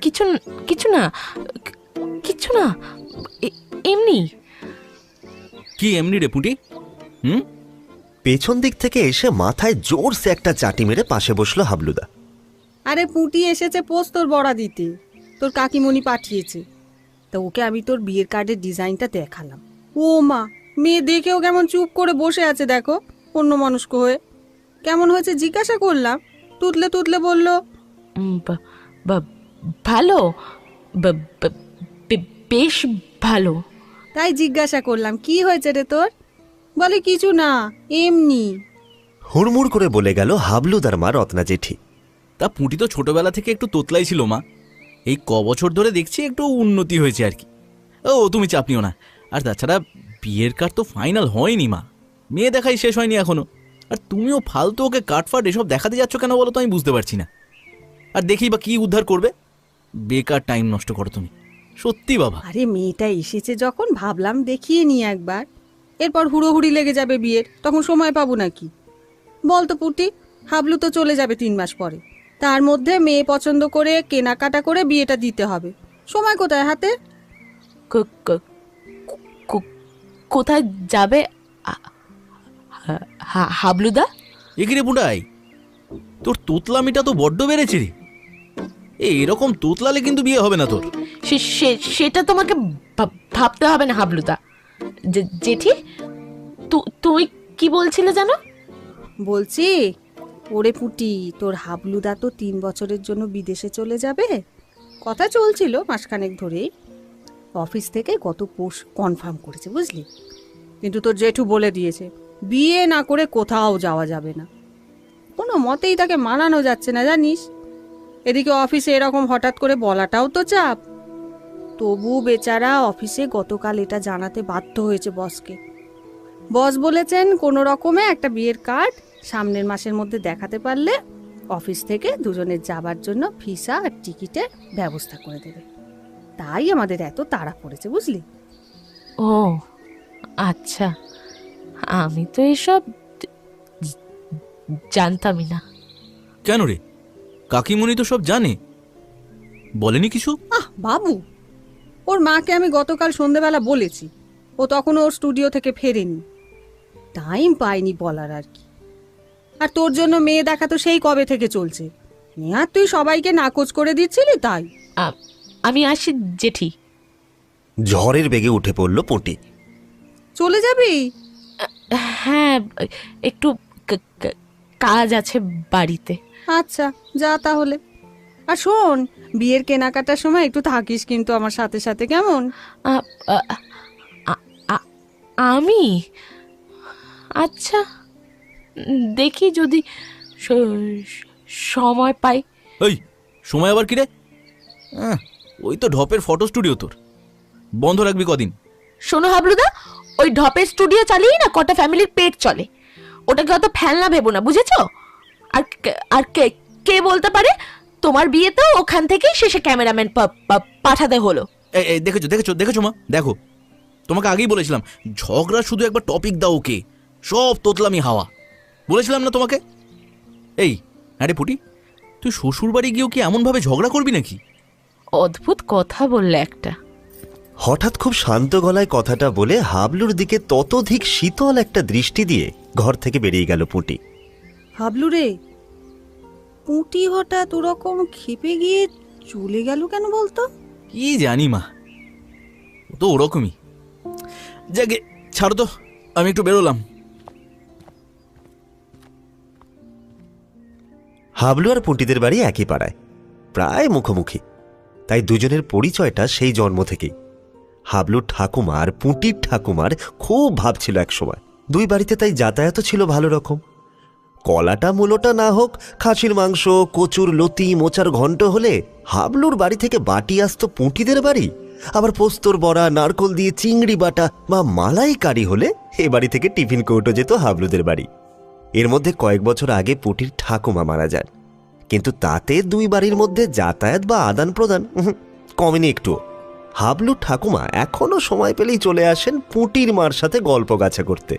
কিছু কিছু না, কিছু না, এমনি। কি এমনি রে পুঁটি? পেছন দিক থেকে এসে মাথায় জোরসে একটা চাটি মেরে পাশে বসলো হাবলুদা। আরে পুঁটি এসেছে পোস্তর বড়া দিতে, তোর কাকিমণি পাঠিয়েছে। তা ওকে আমি তোর বিয়ের কার্ডের ডিজাইনটা দেখালাম। ও মা, মেয়ে দেখেও কেমন চুপ করে বসে আছে দেখো, অন্য মানুষক হয়ে। কেমন হয়েছে জিজ্ঞাসা করলাম, তুতলে তুতলে বলল ভালো, বেশ ভালো। তাই জিজ্ঞাসা করলাম কি হয়েছে রে তোর? বলে কিছু না, এমনি। হুড়মুড় করে বলে গেল হাবলুদার মা রত্না জেঠি। তা পুঁটি তো ছোটবেলা থেকে একটু তোতলাই ছিল মা, এই বছর ধরে দেখছি একটু উন্নতি হয়েছে আর কি। ও তুমি চাপ নিও না। আর তাছাড়া বিয়ের কার্ড তো ফাইনাল হয়নি মা, মেয়ে দেখাই শেষ হয়নি এখনো। আর তুমিও ফালতু ওকে কাটফাট এসব দেখাতে যাচ্ছ কেন বলো তো, আমি বুঝতে পারছি না। আর দেখি বা কি উদ্ধার করবে, বেকার টাইম নষ্ট করো তুমি, সত্যি বাবা। আরে মেয়েটা এসেছে যখন ভাবলাম দেখিয়ে নি একবার, এরপর হুড়োহুড়ি লেগে যাবে বিয়ের, তখন সময় পাবো নাকি বল তো পুটি? হাবলু তো চলে যাবে 3 মাস পরে, তার মধ্যে মেয়ে পছন্দ করে কেনাকাটা করে বিয়েটা দিতে হবে। সময় কোথায় হাতে? কোথায় যাবে হাবলুদা? এগিরে বুড়াই, তোর তোতলামিটা তো বড্ড বেড়েছে রে। এরকম তোতলালে কিন্তু বিয়ে হবে না তোর। সেটা তোমাকে ভাবতে হবে না হাবলুদা। জেঠি, তুই কি বলছিলে জানো? বলছি ওরে পুটি, তোর হাবলুদা তো 3 বছরের জন্য বিদেশে চলে যাবে, কথা চলছিল মাসখানেক ধরেই। অফিস থেকে গত পোষ কনফার্ম করেছে বুঝলি, কিন্তু তোর জেঠু বলে দিয়েছে বিয়ে না করে কোথাও যাওয়া যাবে না। কোনো মতেই তাকে মানানো যাচ্ছে না জানিস। এদিকে অফিসে এরকম হঠাৎ করে বলাটাও তো চাপ। তবু বেচারা অফিসে গতকাল এটা জানাতে বাধ্য হয়েছে বসকে। বস বলেছেন কোনো রকমে একটা বিয়ের কার্ড সামনের মাসের মধ্যে দেখাতে পারলে অফিস থেকে দুজনের যাবার জন্য ভিসা আর টিকিটের ব্যবস্থা করে দেবে। তাই আমাদের এত তাড়া পড়েছে বুঝলি। ও আচ্ছা, আমি তো এসব জানতামই না। কেন রে, কাকিমণি তো সব জানে, বলেনি কিছু? বাবু, ওর মাকে আমি গতকাল সন্ধেবেলা বলেছি, ও তখনও ওর স্টুডিও থেকে ফেরেনি, টাইম পাইনি বলার আর কি। আর তোর জন্য মেয়ে দেখা তো সেই কবে থেকে চলছে, আর তুই সবাইকে নাকচ করে দিচ্ছিলি তাই। আমি আসি জেঠি। ঝড়ের বেগে উঠে পড়ল পুঁটি। চলে যাবি? হ্যাঁ, একটু কাজ আছে বাড়িতে। আচ্ছা যা তাহলে। আর শোন, বিয়ের কেনাকাটার সময় একটু থাকিস কিন্তু আমার সাথে সাথে, কেমন? আমি আচ্ছা দেখি যদি সময় পাই। এই সময় আবার কি রে? ওই তো ঢপের ফটো স্টুডিও, তোর বন্ধ রাখবি কদিন? শোনো হাবলুদা, ওই ঢপের স্টুডিও চালিয়ে না কটা ফ্যামিলির পেট চলে, ওটাকে অত ফেলনা ভেবো না, বুঝেছো? আর কে বলতে পারে তোমার বিয়েতেও ওখান থেকেই শেষে ক্যামেরাম্যান পাঠাতে হলো। এই দেখেছো দেখেছো দেখেছো মা, দেখো তোমাকে আগেই বলেছিলাম ঝগড়া শুধু একবার টপিক দাও ওকে, সব তোতলামি হাওয়া। বলেছিলাম না তোমাকে? এই আরে পুটি, তুই শ্বশুর বাড়ি গিয়েও কি এমনভাবে ঝগড়া করবি নাকি? অদ্ভুত কথা বললে একটা। হঠাৎ খুব শান্ত গলায় কথাটা বলে হাবলুর দিকে ততোধিক শীতল একটা দৃষ্টি দিয়ে ঘর থেকে বেরিয়ে গেল পুঁটি। হাবলু রে, পুঁটি হঠাৎ ওরকম খেপে গিয়ে চলে গেল কেন বলতো? কি জানি মা, ও তো ওরকমই। যাকে ছাড়ো তো, আমি একটু বেরোলাম। হাবলু আর পুঁটিদের বাড়ি একই পাড়ায়, প্রায় মুখোমুখি, তাই দুজনের পরিচয়টা সেই জন্ম থেকেই। হাবলুর ঠাকুমা আর পুঁটির ঠাকুমার খুব ভাব ছিল একসময়, দুই বাড়িতে তাই যাতায়াত ছিল ভালো রকম। কলাটা মূলোটা না হোক, খাসির মাংস, কচুর লতি, মোচার ঘন্ট হলে হাবলুর বাড়ি থেকে বাটি আসতো পুঁটিদের বাড়ি। আবার পোস্তর বড়া, নারকল দিয়ে চিংড়ি বাটা বা মালাইকারি হলে এ বাড়ি থেকে টিফিন কৌটো যেত হাবলুদের বাড়ি। এর মধ্যে কয়েক বছর আগে পুঁটির ঠাকুমা মারা যান, কিন্তু তাতে দুই বাড়ির মধ্যে যাতায়াত বা আদান প্রদান কমেনি একটু। হাবলু ঠাকুমা এখনো সময় পেলেই চলে আসেন পুঁটির মার সাথে গল্প গাছা করতে।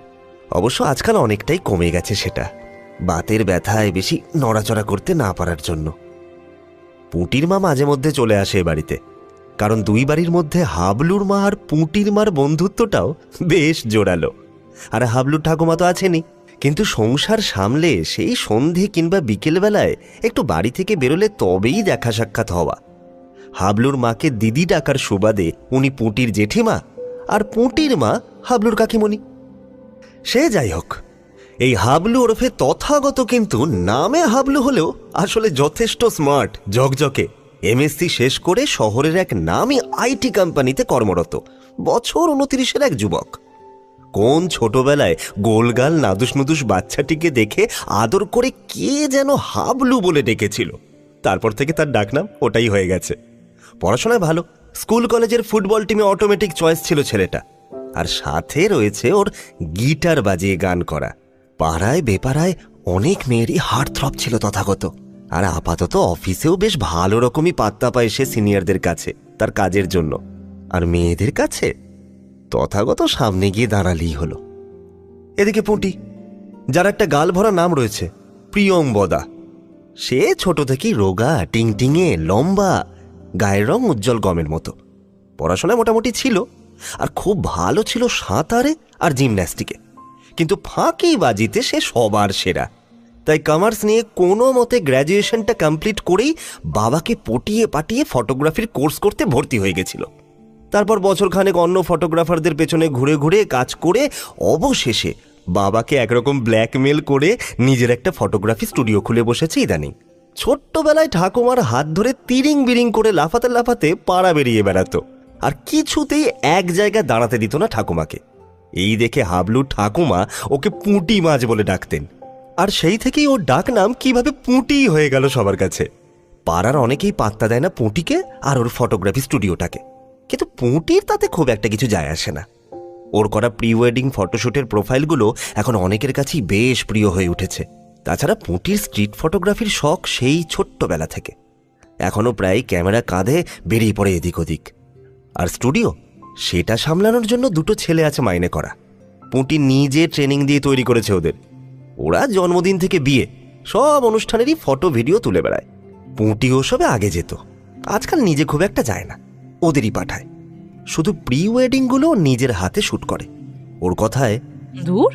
অবশ্য আজকাল অনেকটাই কমে গেছে সেটা, বাতের ব্যথায় বেশি নড়াচড়া করতে না পারার জন্য। পুঁটির মা মাঝে মধ্যে চলে আসে এ বাড়িতে, কারণ দুই বাড়ির মধ্যে হাবলুর মা আর পুঁটির মার বন্ধুত্বটাও বেশ জোরালো। আর হাবলুর ঠাকুমা তো আছেনই, কিন্তু সংসার সামলে সেই সন্ধে কিংবা বিকেলবেলায় একটু বাড়ি থেকে বেরোলে তবেই দেখা সাক্ষাৎ হওয়া। হাবলুর মাকে দিদি ডাকার সুবাদে উনি পুঁটির জেঠিমা, আর পুঁটির মা হাবলুর কাকিমণি। সে যাই হোক, এই হাবলু ওরফে তথাগত কিন্তু নামে হাবলু হলেও আসলে যথেষ্ট স্মার্ট, ঝকঝকে। এমএসসি শেষ করে শহরের এক নামী আইটি কোম্পানিতে কর্মরত, বছর 29-এর এক যুবক। কোন ছোটবেলায় গোলগাল নাদুস নুদুস বাচ্চাটিকে দেখে আদর করে কে যেন হাবলু বলে ডেকেছিল, তারপর থেকে তার ডাকনাম ওটাই হয়ে গেছে। পড়াশোনায় ভালো, স্কুল কলেজের ফুটবল টিমে অটোমেটিক চয়েস ছিল ছেলেটা, আর সাথে রয়েছে ওর গিটার বাজিয়ে গান করা। পাড়ায় বেপাড়ায় অনেক মেয়েরই হার্টথ্রব ছিল তথাগত, আর আপাতত অফিসেও বেশ ভালো রকমই পাত্তা পায় সে সিনিয়রদের কাছে তার কাজের জন্য। আর মেয়েদের কাছে তথাগত সামনে গিয়ে দাঁড়ালেই হলো। এদিকে পুঁটি, যার একটা গাল ভরা নাম রয়েছে প্রিয়ম্বদা। সে ছোট থেকেই রোগা, টিংটিঙে, লম্বা, গায়ের রং উজ্জ্বল গমের মতো। পড়াশোনায় মোটামুটি ছিল, আর খুব ভালো ছিল সাঁতারে আর জিমন্যাস্টিকে, কিন্তু ফাঁকি বাজিতে সে সবার সেরা। তাই কমার্স নিয়ে কোনো মতে গ্র্যাজুয়েশনটা কমপ্লিট করেই বাবাকে পটিয়ে পাটিয়ে ফটোগ্রাফির কোর্স করতে ভর্তি হয়ে গেছিল। তারপর বছরখানেক অন্য ফটোগ্রাফারদের পেছনে ঘুরে ঘুরে কাজ করে অবশেষে বাবাকে একরকম ব্ল্যাকমেল করে নিজের একটা ফটোগ্রাফি স্টুডিও খুলে বসেছে ইদানিং। ছোট্টবেলায় ঠাকুমার হাত ধরে তিরিং বিরিং করে লাফাতে লাফাতে পাড়া বেরিয়ে বেড়াতো, আর কিছুতেই এক জায়গায় দাঁড়াতে দিত না ঠাকুমাকে। এই দেখে হাবলু ঠাকুমা ওকে পুঁটি মাছ বলে ডাকতেন, আর সেই থেকেই ওর ডাক নাম কিভাবে পুঁটি হয়ে গেল সবার কাছে। পাড়ার অনেকেই পাত্তা দেয় না পুঁটিকে আর ওর ফটোগ্রাফি স্টুডিওটাকে, কিন্তু পুঁটির তাতে খুব একটা কিছু যায় আসে না। ওর করা প্রি ওয়েডিং ফটোশ্যুটের প্রোফাইলগুলো এখন অনেকের কাছেই বেশ প্রিয় হয়ে উঠেছে। তাছাড়া পুঁটির স্ট্রিট ফটোগ্রাফির শখ সেই ছোট্টবেলা থেকে, এখনও প্রায় ক্যামেরা কাঁধে বেরিয়ে পড়ে এদিক ওদিক। আর স্টুডিও, সেটা সামলানোর জন্য দুটো ছেলে আছে মাইনে করা। পুঁটি নিজে ট্রেনিং দিয়ে তৈরি করেছে ওদের। ওরা জন্মদিন থেকে বিয়ে সব অনুষ্ঠানেরই ফটো ভিডিও তুলে বেড়ায়। পুঁটি ওসবে আগে যেত, আজকাল নিজে খুব একটা যায় না, ওদেরই পাঠায়। শুধু প্রি ওয়েডিংগুলো নিজের হাতে শ্যুট করে। ওর কথায়, দূর,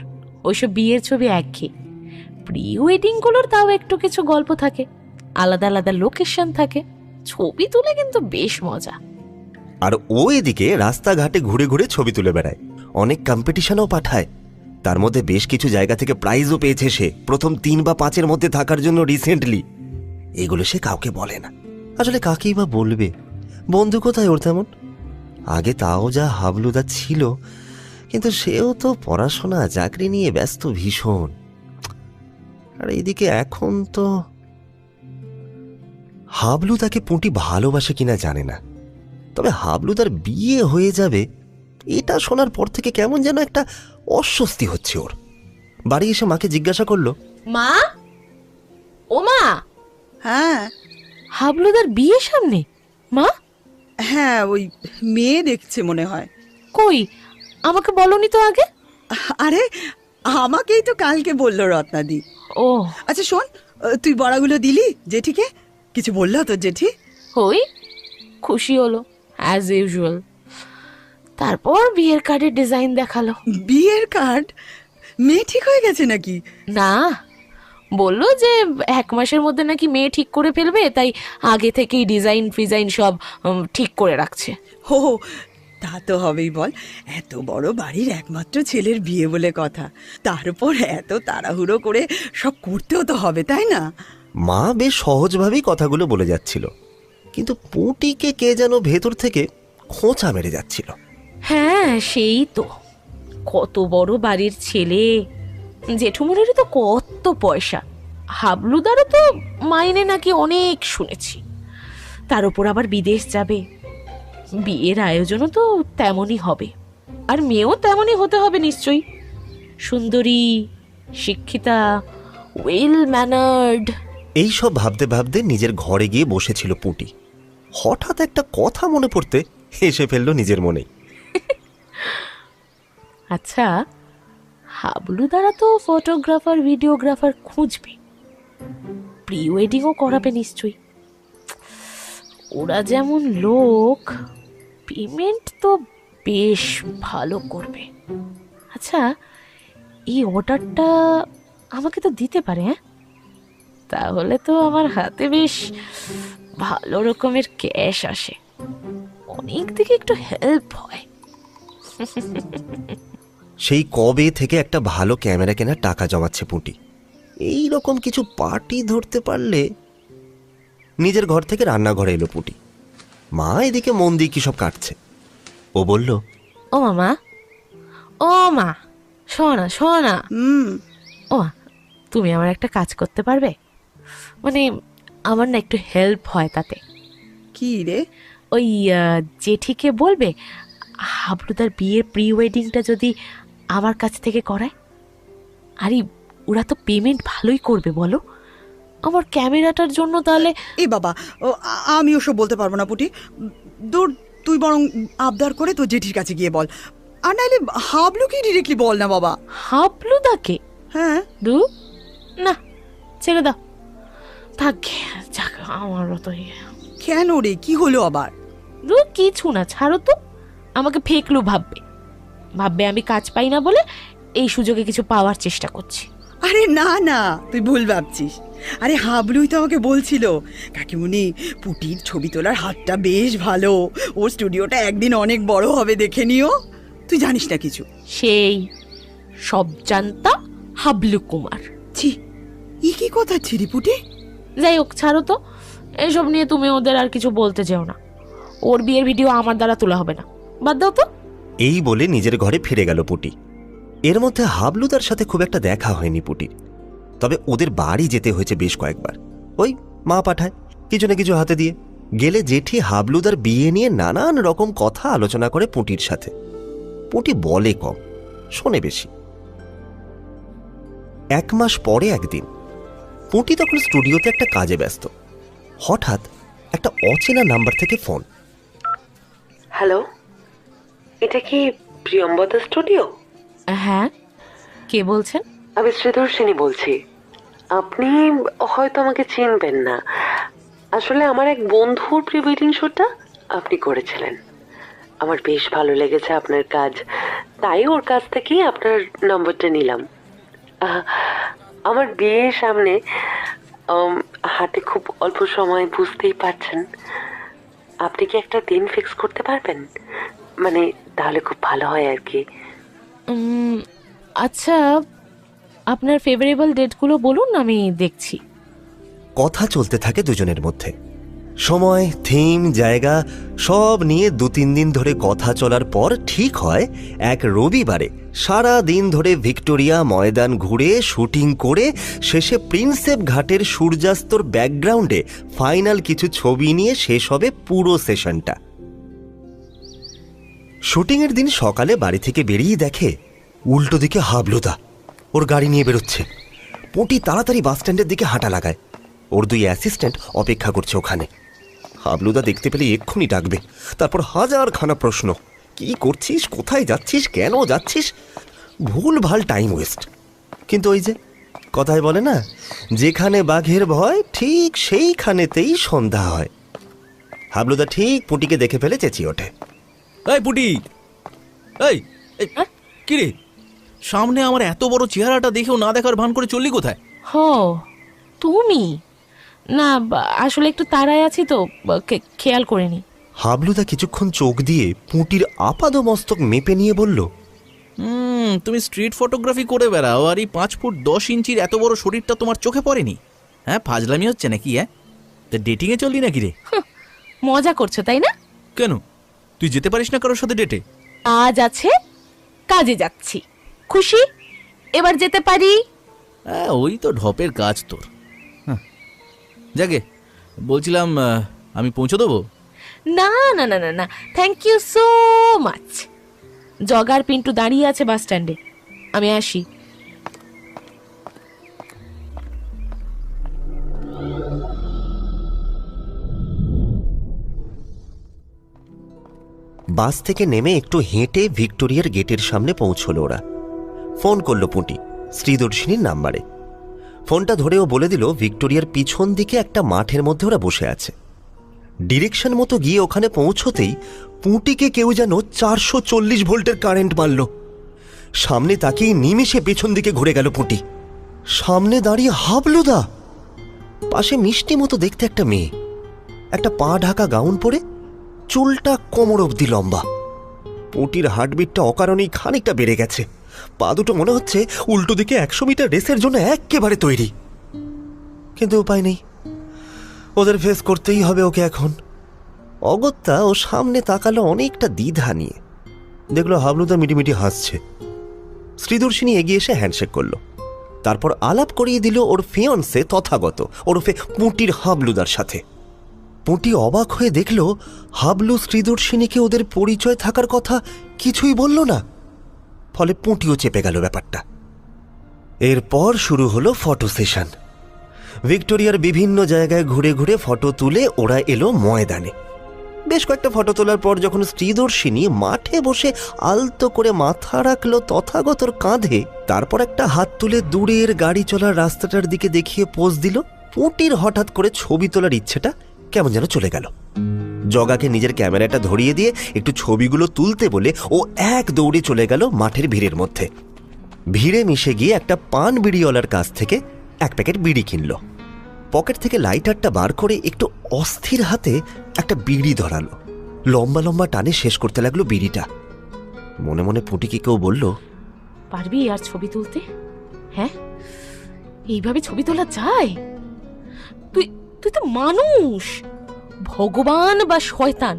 ওইসব বিয়ের ছবি একঘেয়ে। প্রি ওয়েডিং গুলোর তাও একটু কিছু গল্প থাকে, আলাদা আলাদা লোকেশন থাকে, ছবি তুলে কিন্তু বেশ মজা। আর ও এদিকে রাস্তাঘাটে ঘুরে ঘুরে ছবি তুলে বেড়ায়, অনেক কম্পিটিশনও পাঠায়। তার মধ্যে বেশ কিছু জায়গা থেকে প্রাইজও পেয়েছে সে, প্রথম 3 বা 5-এর মধ্যে থাকার জন্য রিসেন্টলি। এগুলো সে কাউকে বলে না, আসলে কাকেই বা বলবে, বন্ধু কোথায় ওর তেমন। আগে তাও যা হাবলুদা ছিল, কিন্তু সেও তো পড়াশোনা চাকরি নিয়ে ব্যস্ত ভীষণ। আর এইদিকে এখন তো হাবলু তাকে পুঁটি ভালোবাসে কিনা জানে না, তবে হাবলুদার বিয়ে হয়ে যাবে এটা শোনার পর থেকে কেমন যেন একটা অস্বস্তি হচ্ছে ওর। বাড়ি এসে মাকে জিজ্ঞাসা করলো, মা, ও মা, হ্যাঁ হাবলুদার বিয়ে সামনে? মা, হ্যাঁ, ওই মেয়ে দেখছে মনে হয়। কই, আমাকে বলনি তো আগে। আরে আমাকেই তো কালকে বললো রত্নাদি। ও, আচ্ছা শোন, তুই বড়াগুলো দিলি জেঠিকে? কিছু বললো তো জেঠি? হই, খুশি হলো অ্যাজ ইউজুয়াল। তারপর বিয়ের কার্ডের ডিজাইন দেখালো। বিয়ের কার্ড? মেয়ে ঠিক হয়ে গেছে নাকি? না, বললো যে 1 মাসের মধ্যে নাকি মেয়ে ঠিক করে ফেলবে, তাই আগে থেকেই ডিজাইন ফিজাইন সব ঠিক করে রাখছে। হো, তা তো হবেই বল, এত বড় বাড়ির একমাত্র ছেলের বিয়ে বলে কথা, তার উপর এত তাড়াহুড়ো করে সব করতেও তো হবে, তাই না? মা বেশ সহজভাবেই কথাগুলো বলে যাচ্ছিল, কিন্তু পুঁটিকে কে যেন ভেতর থেকে খোঁচা মেরে যাচ্ছিল। হ্যাঁ, সেই তো, কত বড় বাড়ির ছেলে, জেঠুমনিরও তো কত পয়সা, হাবলুদারও তো মাইনে নাকি অনেক শুনেছি, তার উপর আবার বিদেশ যাবে, বিয়ের আয়োজনও তো তেমনই হবে, আর মেয়েও তেমনই হতে হবে নিশ্চয়ই, সুন্দরী, শিক্ষিতা, ওয়েল ম্যানার্ড। এইসব ভাবতে ভাবতে নিজের ঘরে গিয়ে বসেছিল পুঁটি। হঠাৎ একটা কথা মনে পড়তে হেসে ফেললো নিজের মনেই। আচ্ছা, হাবলুদারা তো ফটোগ্রাফার ভিডিওগ্রাফার খুঁজবে, প্রি ওয়েডিংও করাবে নিশ্চয়ই। ওরা যেমন লোক, পেমেন্ট তো বেশ ভালো করবে। আচ্ছা, এই অর্ডারটা আমাকে তো দিতে পারে, হ্যাঁ? তাহলে তো আমার হাতে বেশ ভালো রকমের ক্যাশ আসে, অনেক দিকে একটু হেল্প হয়। সেই কবে থেকে একটা ভালো ক্যামেরা কেনার টাকা জমাচ্ছে পুঁটি। এই রকম কিছু পার্টি ধরতে পারলে। নিজের ঘর থেকে রান্নাঘরে এলো পুঁটি। মা এদিকে মন দিয়ে কি সব কাটছে। ও বলল, ও মামা, ও মা, শোনা শোনা, ও মা, তুমি আমার একটা কাজ করতে পারবে? মানে আমার না একটু হেল্প হয় তাতে। কি রে? ওই জেঠিকে বলবে হাবলুদার বিয়ের প্রি ওয়েডিংটা যদি আমার কাছ থেকে করায়। আরে ওরা তো পেমেন্ট ভালোই করবে বলো, আমার ক্যামেরাটার জন্য তাহলে। এ বাবা, আমি ওসব বলতে পারবো না পুটি। দূর, তুই বরং আবদার করে তোর জেঠির কাছে গিয়ে বল, আর নাইলে হাবলুকে ডিরেক্টলি বল না বাবা। হাবলুদাকে? হ্যাঁ। দু না, ছেড়ে দাও, থাক, যাক, আমারও তো কেন রে, কি হলো আবার? দু কিছু না, ছাড়ো তো। আমাকে ফেকলু ভাববে, ভাববে আমি কাজ পাই না বলে এই সুযোগে কিছু পাওয়ার চেষ্টা করছি। আরে না না, তুই ভুল ভাবছিস। আরে হাবলুই তো আমাকে বলছিল, কাকিমুনি পুটির ছবি তোলার হাতটা বেশ ভালো, ওর স্টুডিওটা একদিন অনেক বড় হবে, দেখে নিও। তুই জানিস না কিছু? সেই সব জানতা হাবলু কুমার। ছি, ই কি কথা ছিরি পুটি? যাই হোক, ছাড়ো তো, এসব নিয়ে তুমি ওদের আর কিছু বলতে যেও না। ওর বিয়ের ভিডিও আমার দ্বারা তোলা হবে না, বাদ দাও তো। এই বলে নিজের ঘরে ফিরে গেল পুটি। এর মধ্যে হাবলুদার সাথে খুব একটা দেখা হয়নি পুটির। তবে ওদের বাড়ি যেতে হয়েছে বেশ কয়েকবার। ওই মা পাঠায় কিছু না কিছু হাতে দিয়ে। গেলে জেঠি হাবলুদার বিয়ে নিয়ে নানান রকম কথা আলোচনা করে পুটির সাথে। পুটি বলে কম, শোনে বেশি। 1 মাস পরে একদিন পুটি তখন স্টুডিওতে একটা কাজে ব্যস্ত। হঠাৎ একটা অচেনা নাম্বার থেকে ফোন। হ্যালো, এটা কি প্রিয়ম্বদা স্টুডিও? হ্যাঁ, কে বলছেন? আমি শ্রীদর্শিনী বলছি। আপনি হয়তো আমাকে চিনবেন না, আসলে আমার এক বন্ধুর প্রি ওয়েডিং শুটটা আপনি করেছিলেন। আমার বেশ ভালো লেগেছে আপনার কাজ, তাই ওর কাছ থেকেই আপনার নম্বরটা নিলাম। আমার বিয়ের সামনে, হাতে খুব অল্প সময়, বুঝতেই পারছেন। আপনি কি একটা দিন ফিক্স করতে পারবেন? মানে তাহলে খুব ভালো হয় আর কি। আচ্ছা, আপনার ফেভারেবল ডেটগুলো বলুন, আমি দেখছি। কথা চলতে থাকে দুজনের মধ্যে। সময়, থিম, জায়গা সব নিয়ে 2-3 দিন ধরে কথা চলার পর ঠিক হয় এক রবিবারে সারা দিন ধরে ভিক্টোরিয়া ময়দান ঘুরে শুটিং করে শেষে প্রিন্সেপ ঘাটের সূর্যাস্তর ব্যাকগ্রাউন্ডে ফাইনাল কিছু ছবি নিয়ে শেষ হবে পুরো সেশনটা। শুটিংয়ের দিন সকালে বাড়ি থেকে বেরিয়ে দেখে উল্টো দিকে হাবলুদা ওর গাড়ি নিয়ে বেরোচ্ছে। পুটি তাড়াতাড়ি বাস স্ট্যান্ডের দিকে হাঁটা লাগায়। ওর 2 অ্যাসিস্ট্যান্ট অপেক্ষা করছে ওখানে। হাবলুদা দেখতে পেলে এক্ষুনি ডাকবে, তারপর হাজারখানা প্রশ্ন। কি করছিস, কোথায় যাচ্ছিস, কেন যাচ্ছিস, ভুল ভাল টাইম ওয়েস্ট। কিন্তু ওই যে কথায় বলে না, যেখানে বাঘের ভয় ঠিক সেইখানেতেই সন্ধ্যা হয়। হাবলুদা ঠিক পুটিকে দেখে ফেলে চেঁচিয়ে ওঠে, এই পুটি, এই কি রে, সামনে আমার এত বড় চেহারাটা দেখেও না দেখার ভান করে চললি কোথায়? হো, তুমি? না, আসলে একটু তাড়ায় আছি তো, খেয়াল করিনি। হাবলুদা কিছুক্ষণ চোখ দিয়ে পুটির আপাদমস্তক মেপে নিয়ে বলল, তুমি স্ট্রিট ফটোগ্রাফি করে বেড়াও আর এই 5 ফুট 10 ইঞ্চির এত বড় শরীরটা তোমার চোখে পড়েনি? হ্যাঁ, ফাজলামি হচ্ছে নাকি? হ্যাঁ, তা ডেটিংয়ে চললি নাকি রে? মজা করছো তাই না? কেন, তুই যেতে পারিস না কারোর সাথে ডেটে? আজ আছে, কাজে যাচ্ছি, খুশি? এবার যেতে পারি। হ্যাঁ, ওই তো ঢপের কাজ তোর। যাকে বলছিলাম, আমি পৌঁছে দেবো? না না না না না, থ্যাংক ইউ সো মাচ। জগার পিন্টু দাঁড়িয়ে আছে বাস স্ট্যান্ডে, আমি আসি। বাস থেকে নেমে একটু হেঁটে ভিক্টোরিয়ার গেটের সামনে পৌঁছলো ওরা। ফোন করলো পুঁটি শ্রীদর্শিনীর নাম্বারে। ফোনটা ধরেও বলে দিল ভিক্টোরিয়ার পিছন দিকে একটা মাঠের মধ্যে ওরা বসে আছে। ডিরেকশন মতো গিয়ে ওখানে পৌঁছতেই পুঁটিকে কেউ যেন 440 ভোল্টের কারেন্ট মারল। সামনে তাকিয়ে নিমেষে পেছন দিকে ঘুরে গেল পুঁটি। সামনে দাঁড়িয়ে হাবলুদা, পাশে মিষ্টি মতো দেখতে একটা মেয়ে, একটা পা ঢাকা গাউন পরে, চুলটা কোমর অবধি লম্বা। পুঁটির হার্টবিটটা অকারণেই খানিকটা বেড়ে গেছে। পা দুটো মনে হচ্ছে উল্টো দিকে 100 মিটার রেসের জন্য একেবারে তৈরি। কিন্তু উপায় নেই, ওদের ফেস করতেই হবে ওকে এখন। অগত্যা ও সামনে তাকালো অনেকটা দ্বিধা নিয়ে। দেখলো হাবলুদা মিটিমিটি হাসছে। শ্রীদর্শিনী এগিয়ে এসে হ্যান্ডশেক করলো, তারপর আলাপ করিয়ে দিল ওর ফিয়ন্সে তথাগত ওরফে পুঁটির হাবলুদার সাথে। পুঁটি অবাক হয়ে দেখল হাবলু শ্রীদর্শিনীকে ওদের পরিচয় থাকার কথা কিছুই বলল না। ফলে পুঁটিও চেপে গেল ব্যাপারটা। এরপর শুরু হলো ফটো সেশন। ভিক্টোরিয়ার বিভিন্ন জায়গায় ঘুরে ঘুরে ফটো তুলে ওরা এলো ময়দানে। বেশ কয়েকটা ফটো তোলার পর যখন শ্রীদর্শিনী মাঠে বসে আলতো করে মাথা রাখল তথাগতর কাঁধে, তারপর একটা হাত তুলে দূরের গাড়ি চলার রাস্তাটার দিকে দেখিয়ে পোজ দিল, পুঁটির হঠাৎ করে ছবি তোলার ইচ্ছেটা কেমন যেন চলে গেল। জগাকে নিজের ক্যামেরাটা ধরিয়ে দিয়ে একটু ছবিগুলো তুলতে বলে ও এক দৌড়ে চলে গেল মাঠের ভিড়ের মধ্যে। ভিড়ে মিশে গিয়ে একটা পান বিড়িওয়ালার কাছ থেকে 1 প্যাকেট বিড়ি কিনল। পকেট থেকে লাইটারটা বার করে একটু অস্থির হাতে একটা বিড়ি ধরালো। লম্বা লম্বা টানে শেষ করতে লাগলো বিড়িটা। মনে মনে পুঁটিকে কেউ বলল, পারবি আর ছবি তুলতে? হ্যাঁ, এইভাবে ছবি তোলা যায়? তুই তুই তো মানুষ, ভগবান বা শয়তান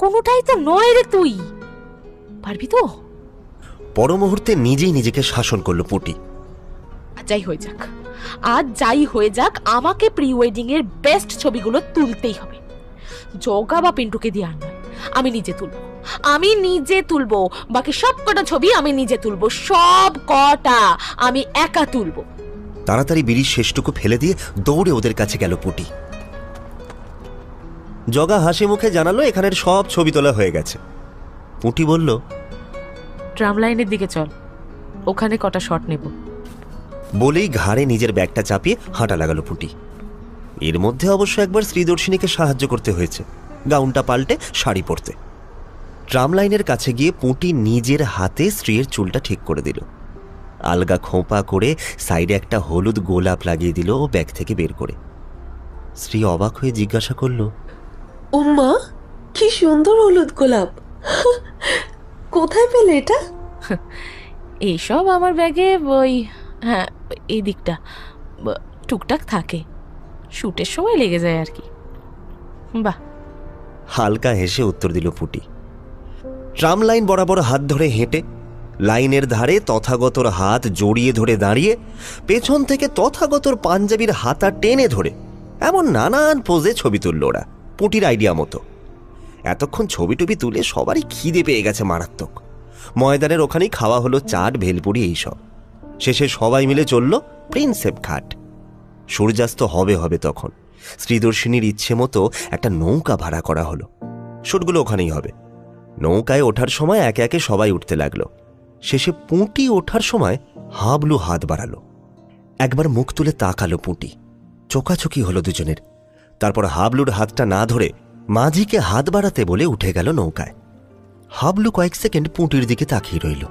কোনোটাই তো নয় রে। তুই পারবি তো? পর মুহূর্তে নিজেই নিজেকে শাসন করলো পুঁটি। যাই হয়ে যাক, আজ যাই হয়ে যাক, আমাকে প্রি ওয়েডিং এর বেস্ট ছবিগুলো তুলতেই হবে। জগা বা পিন্টুকে দিয়ে আর নয়, আমি নিজে তুলবো, আমি নিজে তুলবো। বাকি সব কটা ছবি আমি নিজে তুলবো, সব কটা আমি একা তুলবো। তাড়াতাড়ি বিড়ির শেষটুকু ফেলে দিয়ে দৌড়ে ওদের কাছে গেল পুঁটি। জগা হাসি মুখে জানালো এখানের সব ছবি তোলা হয়ে গেছে। পুঁটি বলল, ট্রাম লাইনের দিকে চল, ওখানে কটা শট নেব। বলেই ঘাড়ে নিজের ব্যাগটা চাপিয়ে হাঁটা লাগালো পুঁটি। এর মধ্যে অবশ্য একবার শ্রীদর্শিনীকে সাহায্য করতে হয়েছে গাউনটা পাল্টে শাড়ি পরতে। ট্রাম লাইনের কাছে গিয়ে পুঁটি নিজের হাতে স্ত্রীর চুলটা ঠিক করে দিল। আলগা খোঁপা করে সাইডে একটা হলুদ গোলাপ লাগিয়ে দিল ও ব্যাগ থেকে বের করে। স্ত্রী অবাক হয়ে জিজ্ঞাসা করলো, ওম্মা, কি সুন্দর হলুদ গোলাপ, কোথায় পেলে এটা? এইসব আমার ব্যাগে ওই, হ্যাঁ, এই দিকটা টুকটাক থাকে, শুটের সময় লেগে যায় আর কি। বাহ। হালকা হেসে উত্তর দিল পুঁটি। ট্রাম লাইন বরাবর হাত ধরে হেঁটে লাইনের ধারে তথাগতর হাত জড়িয়ে ধরে দাঁড়িয়ে, পেছন থেকে তথাগতর পাঞ্জাবির হাতা টেনে ধরে এমন নানান পোজে ছবি তুলল ওরা পুঁটির আইডিয়া মতো। এতক্ষণ ছবি টবি তুলে সবারই খিদে পেয়ে গেছে মারাত্মক। ময়দানের ওখানেই খাওয়া হলো চাট, ভেলপুরি এইসব। শেষে সবাই মিলে চলল প্রিন্সেপ ঘাট। সূর্যাস্ত হবে হবে তখন শ্রীদর্শিনীর ইচ্ছে মতো একটা নৌকা ভাড়া করা হলো। শুটগুলো ওখানেই হবে। নৌকায় ওঠার সময় একে একে সবাই উঠতে লাগলো। শেষে পুঁটি ওঠার সময় হাবলু হাত বাড়ালো। একবার মুখ তুলে তাকালো পুঁটি। চোকাচোকি হলো দুজনের। তারপর হাবলুর হাতটা না ধরে মাঝিকে হাত বাড়াতে বলে উঠে গেল নৌকায়। হাবলু কয়েক সেকেন্ড পুঁটির দিকে তাকিয়ে রইল।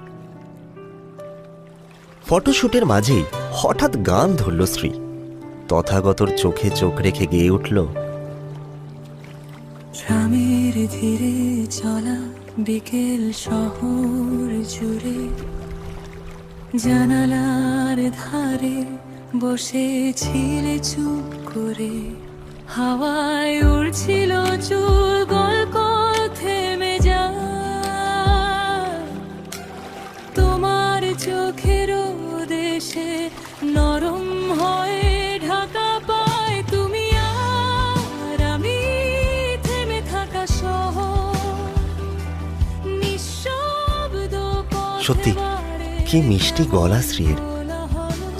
ফটোশুটের মাঝেই হঠাৎ গান ধরল শ্রী। তথাগতর চোখে চোখ রেখে গেয়ে উঠল, ট্রামের ধীরে চলা বিকেল শহর জুড়ে, জানালার ধারে বসেছিলে চুপ করে, হাওয়ায় উড়ছিল চুল গল্প থেমে যা, তোমার চোখের দেশে নরম হয়ে ঢাকা পায় তুমি আর আমি, থেমে থাকা শহর নিঃশব্দ। সত্যি কি মিষ্টি গলা শ্রীর।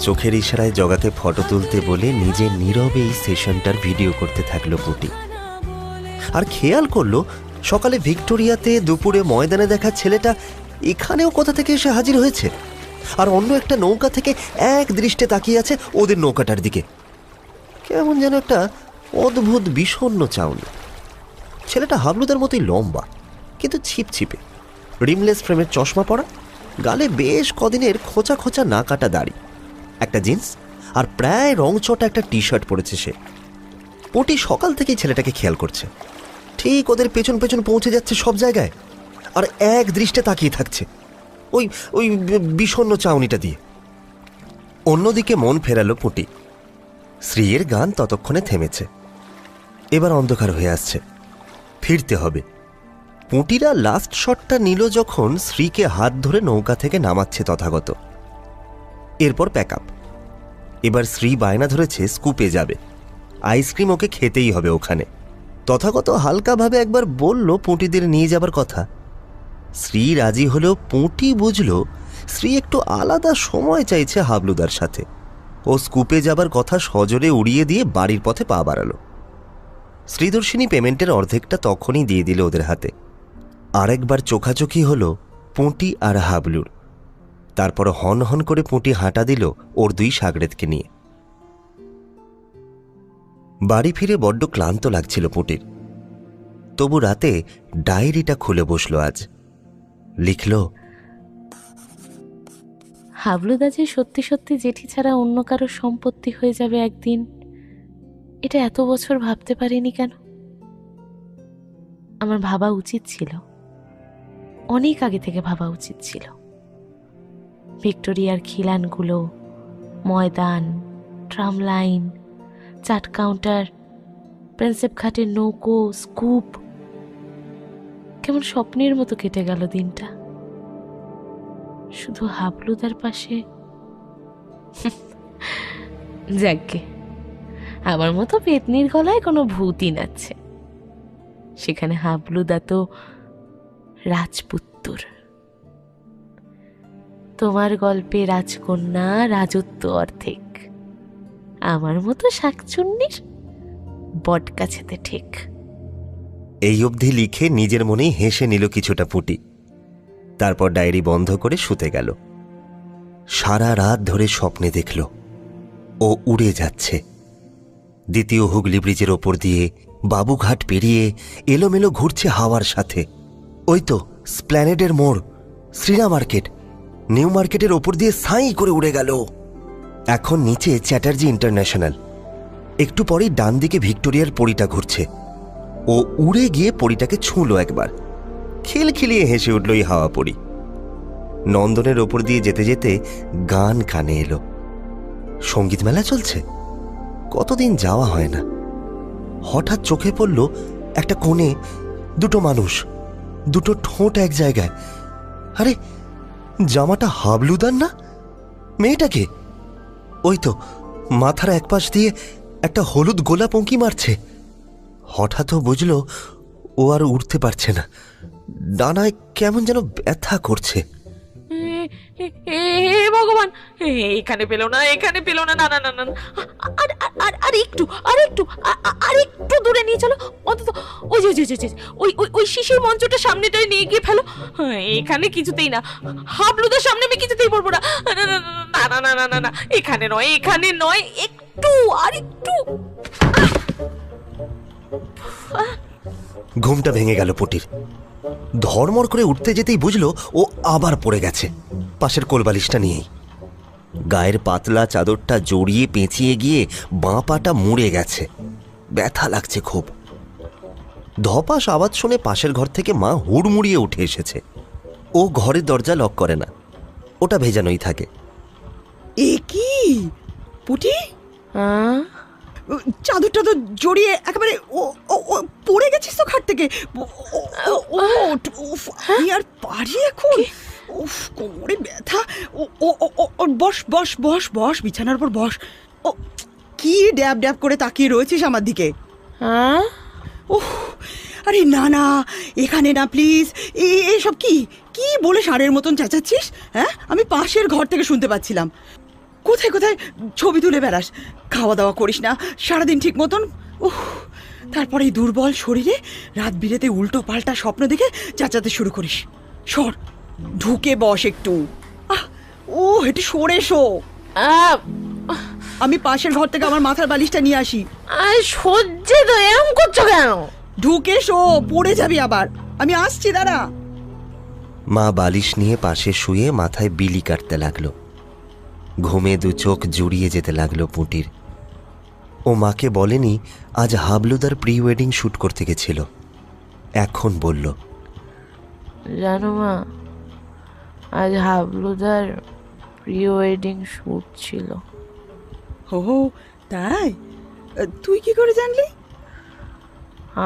চোখের ইশারায় জগাকে ফটো তুলতে বলে নিজে নীরবে এই সেশনটার ভিডিও করতে থাকলো পুঁটি। আর খেয়াল করলো সকালে ভিক্টোরিয়াতে, দুপুরে ময়দানে দেখা ছেলেটা এখানেও কোথা থেকে এসে হাজির হয়েছে। আর অন্য একটা নৌকা থেকে এক দৃষ্টে তাকিয়ে আছে ওদের নৌকাটার দিকে। কেমন যেন একটা অদ্ভুত বিষণ্ণ চাউনি। ছেলেটা হাবলুদার মতোই লম্বা, কিন্তু ছিপছিপে, রিমলেস ফ্রেমের চশমা পরা, গালে বেশ কদিনের খোঁচা খোঁচা না কাটা দাড়ি, একটা জিন্স আর প্রায় রংচটা একটা টি শার্ট পরেছে সে। পুঁটি সকাল থেকেই ছেলেটাকে খেয়াল করছে, ঠিক ওদের পেছন পেছন পৌঁছে যাচ্ছে সব জায়গায়, আর এক দৃষ্টে তাকিয়ে থাকছে ওই ওই বিষণ্ণ চাউনিটা দিয়ে। অন্যদিকে মন ফেরালো পুঁটি। শ্রীয়ের গান ততক্ষণে থেমেছে, এবার অন্ধকার হয়ে আসছে, ফিরতে হবে। পুঁটিরা লাস্ট শটটা নিল যখন শ্রীকে হাত ধরে নৌকা থেকে নামাচ্ছে তথাগত। এরপর প্যাক আপ। এবার শ্রী বায়না ধরেছে স্কুপে যাবে, আইসক্রিম ওকে খেতেই হবে ওখানে। তথাগত হালকাভাবে একবার বলল পুঁটিদের নিয়ে যাবার কথা। শ্রী রাজি হলেও পুঁটি বুঝল শ্রী একটু আলাদা সময় চাইছে হাবলুদার সাথে। ও স্কুপে যাবার কথা সজোরে উড়িয়ে দিয়ে বাড়ির পথে পা বাড়ালো। শ্রীদর্শিনী পেমেন্টের অর্ধেকটা তখনই দিয়ে দিল ওদের হাতে। আরেকবার চোখাচোখি হলো পুঁটি আর হাবলুর। তারপর হন হন করে পুঁটি হাঁটা দিল ওর দুই সাগরেদকে নিয়ে। বাড়ি ফিরে বড্ড ক্লান্ত লাগছিল পুঁটির। তবু রাতে ডায়েরিটা খুলে বসলো আজ। লিখল, হাবলুদা যে সত্যি সত্যি জেঠি ছাড়া অন্য কারো সম্পত্তি হয়ে যাবে একদিন, এটা এত বছর ভাবতে পারিনি কেন? আমার ভাবা উচিত ছিল, অনেক আগে থেকে ভাবা উচিত ছিল। ভিক্টোরিয়ার খিলানগুলো, Maidan, tram line, chaat counter, Prinsep ঘাটের নৌকো, স্কুপ, কেমন স্বপ্নের মতো কেটে গেল দিনটা। শুধু হাবলুদার পাশে। যাকে আমার মতো পেতনির গলায় কোনো ভূতই নাচছে, সেখানে হাবলুদা তো রাজপুত্তর। তোমার গল্পে রাজকন্যা, রাজত্ব অর্ধেক, আমার মতো শাকচুন্নির বট গাছেতে ঠিক। এই অবধি লিখে নিজের মনেই হেসে নিল কিছুটা পুঁটি। তারপর ডায়েরি বন্ধ করে শুতে গেল। সারা রাত ধরে স্বপ্নে দেখল ও উড়ে যাচ্ছে, দ্বিতীয় হুগলি ব্রিজের ওপর দিয়ে বাবুঘাট পেরিয়ে এলোমেলো ঘুরছে হাওয়ার সাথে। ওই তো স্প্ল্যানেডের মোড়, শ্রীরা মার্কেট, নিউ মার্কেটের ওপর দিয়ে সাঁই করে উড়ে গেল। এখন নিচে চ্যাটার্জি ইন্টারন্যাশনাল, একটু পরেই ডান দিকে ভিক্টোরিয়ার পরিটা ঘুরছে। ও উড়ে গিয়ে পরিটাকে ছুঁলো একবার, খিলখিলিয়ে হেসে উঠল এই হাওয়া পরি। নন্দনের ওপর দিয়ে যেতে যেতে গান কানে এলো। সঙ্গীত মেলা চলছে, কতদিন যাওয়া হয় না। হঠাৎ চোখে পড়ল একটা কোণে দুটো মানুষ, দুটো ঠোঁট এক জায়গায়। আরে জামাটা হাবলুদার না? মেয়েটাকে ওই তো মাথার একপাশ দিয়ে একটা হলুদ গোলাপ উঁকি মারছে। হঠাৎ ও বুঝল ও আর উঠতে পারছে না, ডানায় কেমন যেন ব্যথা করছে। ভগবান, এখানে পেলো না, এখানে পেলো না, না না না না, আর একটু দূরে নিয়ে চলো অন্তত। ওই ওই শিশির মঞ্চটা সামনেটায় নিয়ে গিয়ে ফেলো। এখানে কিছুতেই না, হাবলুদার সামনে আমি কিছুতেই পড়বো না, না না না না না না না, এখানে নয়, এখানে নয়, একটু আর একটু। ঘুমটা ভেঙে গেল পুটির। ধর্মর করে উঠতে যেতেই বুঝলো ও আবার পড়ে গেছে পাশের কোলবালিশটা নিয়েই। গায়ের পাতলা চাদরটা জড়িয়ে পেঁচিয়ে গিয়ে বাঁ পাটা মুড়ে গেছে, ব্যথা লাগছে খুব। ধপাস আওয়াজ শুনে পাশের ঘর থেকে মা হুড়মুড়িয়ে উঠে এসেছে। ও ঘরের দরজা লক করে না, ওটা ভেজানোই থাকে। এ কি পুটি, হ্যাঁ চাদরটা তো জড়িয়ে একেবারে পড়ে গেছিস তো খাট থেকে। আমি আর পারি এখন, উফ কোমরে ব্যথা। বস বস বস বস, বিছানার উপর বস। ও কি ড্যাব ড্যাব করে তাকিয়ে রয়েছিস আমার দিকে? হ্যাঁ ওহ আরে না না, এখানে না প্লিজ। এসব কি কি বলে ষাঁড়ের মতন চেঁচাচ্ছিস? হ্যাঁ, আমি পাশের ঘর থেকে শুনতে পাচ্ছিলাম। কোথায় কোথায় ছবি তুলে বেড়াস, খাওয়া দাওয়া করিস না সারাদিন ঠিক মতন। উহ, তারপরে এই দুর্বল শরীরে রাত বিরেতে উল্টো পাল্টা স্বপ্ন দেখে চেঁচাতে শুরু করিস। সর, ঢুকে বস একটু। ও একটু সরে শো। আমি পাশের ঘর থেকে আমার মাথার বালিশটা নিয়ে আসি। সহ্যে তো এরকম করছো কেন? ঢুকে শো, পড়ে যাবি আবার। আমি আসছি, দাঁড়া। মা বালিশ নিয়ে পাশে শুয়ে মাথায় বিলি কাটতে লাগলো। ঘুমে দু চোখ জুড়িয়ে যেতে লাগলো পুঁটির। ও মাকে বলেনি আজ হাবলুদার প্রি ওয়েডিং শ্যুট করতে গেছিল। এখন বলল, জানো মা, আজ হাবলুদার প্রি ওয়েডিং শ্যুট ছিল। ও তাই? তুই কি করে জানলি?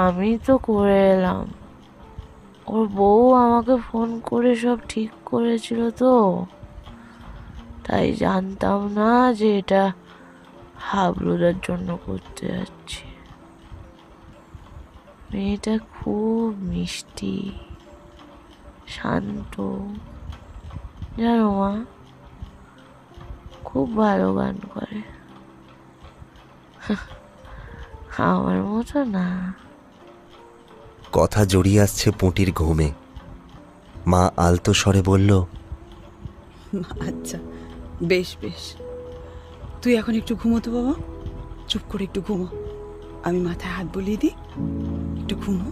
আমি তো করে এলাম, ওর বউ আমাকে ফোন করে সব ঠিক করেছিল, তো তাই জানতাম না যে এটা হাবলুদার জন্য করতে যাচ্ছি। মেয়েটা খুব মিষ্টি, শান্ত, জানো মা, খুব ভালো গান করে। আমার মতো না। কথা জড়িয়ে আসছে পুঁটির ঘুমে। মা আলতো স্বরে বলল, আচ্ছা, বেশ বেশ, তুই এখন একটু ঘুমোতো বাবা, চুপ করে একটু ঘুমো। আমি মাথায় হাত বুলিয়ে দিই, একটু ঘুমো।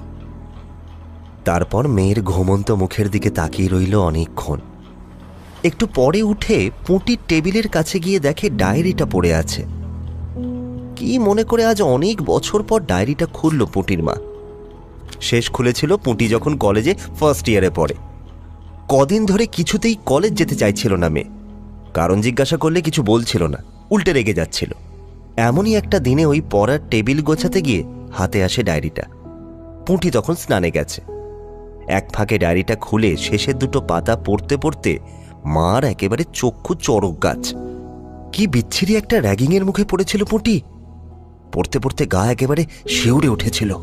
তারপর মেয়ের ঘুমন্ত মুখের দিকে তাকিয়ে রইল অনেকক্ষণ। একটু পরে উঠে পুঁটির টেবিলের কাছে গিয়ে দেখে ডায়েরিটা পড়ে আছে। কি মনে করে আজ অনেক বছর পর ডায়েরিটা খুলল পুঁটির মা। শেষ খুলেছিল পুঁটি যখন কলেজে ফার্স্ট ইয়ারে পড়ে। কদিন ধরে কিছুতেই কলেজ যেতে চাইছিল না মেয়ে। কারণ জিজ্ঞাসা করলে কিছু বলছিল না, উল্টে রেগে যাচ্ছিল। এমনই একটা দিনে ওই পড়ার টেবিল গোছাতে গিয়ে হাতে আসে ডায়েরিটা। পুঁটি তখন স্নানে গেছে। এক ফাঁকে ডায়েরিটা খুলে শেষের দুটো পাতা পড়তে পড়তে মার একেবারে চক্ষু চড়ক গাছ। কি বিচ্ছিরি একটা র্যাগিংয়ের মুখে পড়েছিল পুঁটি। পড়তে পড়তে গা একেবারে শিউরে উঠেছিল।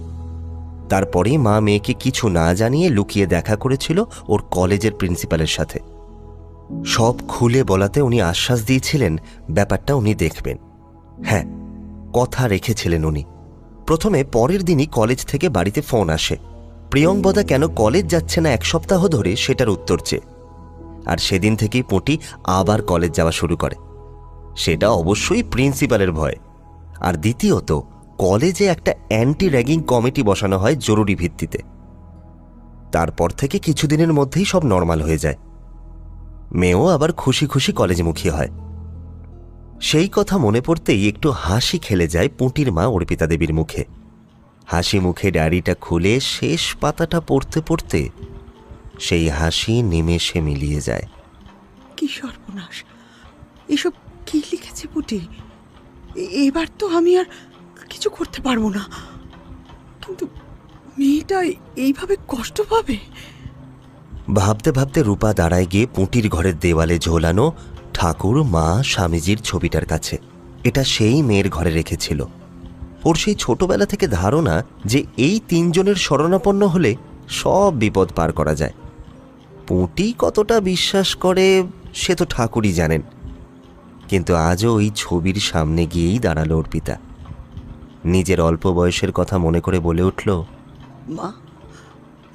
তারপরেই মা মেয়েকে কিছু না জানিয়ে লুকিয়ে দেখা করেছিল ওর কলেজের প্রিন্সিপালের সাথে। সব খুলে বলাতে উনি আশ্বাস দিয়েছিলেন ব্যাপারটা উনি দেখবেন। হ্যাঁ, কথা রেখেছিলেন উনি। প্রথমে পরের দিনই কলেজ থেকে বাড়িতে ফোন আসে, প্রিয়ঙ্বদা কেন কলেজ যাচ্ছে না এক সপ্তাহ ধরে সেটার উত্তর চেয়ে। আর সেদিন থেকেই পুঁটি আবার কলেজ যাওয়া শুরু করে। সেটা অবশ্যই প্রিন্সিপালের ভয়। আর দ্বিতীয়ত, কলেজে একটা অ্যান্টি র্যাগিং কমিটি বসানো হয় জরুরি ভিত্তিতে। তারপর থেকে কিছুদিনের মধ্যেই সব নর্মাল হয়ে যায়। মেয়েও আবার খুশি খুশি কলেজমুখী হয়। সেই কথা মনে পড়তেই একটু হাসি খেলে যায় পুঁটির মা অর্পিতা দেবীর মুখে। হাসি মুখে ডায়েরিটা খুলে শেষ পাতাটা পড়তে পড়তে সেই হাসি নিমেষে মিলিয়ে যায়। কি সর্বনাশ! এসব কি লিখেছে পুটি? এবার তো আমি আর কিছু করতে পারবো না। কিন্তু মেয়েটা এইভাবে কষ্ট পাবে। ভাবতে ভাবতে রূপা দাঁড়ায় গিয়ে পুঁটির ঘরের দেওয়ালে ঝোলানো ঠাকুর, মা, স্বামীজির ছবিটার কাছে। এটা সেই মেয়ের ঘরে রেখেছিল। ওর সেই ছোটবেলা থেকে ধারণা যে এই তিনজনের শরণাপন্ন হলে সব বিপদ পার করা যায়। পুঁটি কতটা বিশ্বাস করে সে তো ঠাকুরই জানেন। কিন্তু আজও ওই ছবির সামনে গিয়েই দাঁড়ালো অর্পিতা। নিজের অল্প বয়সের কথা মনে করে বলে উঠল, মা,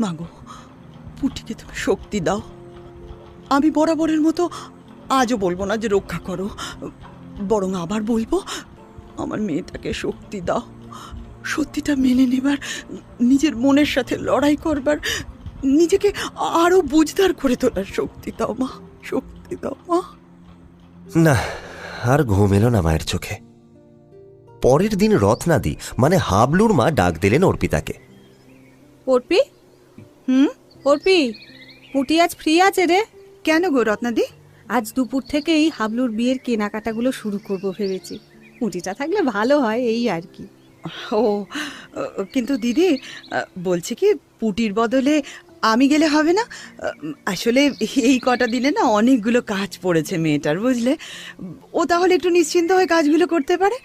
মাগো, পুটিকে তুমি শক্তি দাও। আমি বরাবরের মতো আজও বলবো না যে রক্ষা করো, বরং আবার বলবো আমার মেয়েটাকে শক্তি দাও। সত্যিটা মেনে নেবার, নিজের মনের সাথে লড়াই করবার, নিজেকে আরো বুঝদার করে তোলার শক্তি দাও মা, শক্তি দাও মা। না, আর ঘুম এলো না মায়ের চোখে। পরের দিন রত্নাদি মানে হাবলুর মা ডাক দিলেন অর্পিতাকে। অর্পি, অর্পি, পুটি আজ ফ্রি আছে রে? কেন গো রত্নাদি? আজ দুপুর থেকেই হাবলুর বিয়ের কেনাকাটাগুলো শুরু করব ভেবেছি। পুটিটা থাকলে ভালো হয়, এই আর কি। ও, কিন্তু দিদি বলছি কি, পুটির বদলে আমি গেলে হবে না? আসলে এই কটা দিনে না অনেকগুলো কাজ পড়েছে মেয়েটার, বুঝলে? ও তাহলে একটু নিশ্চিন্ত হয়ে কাজগুলো করতে পারে।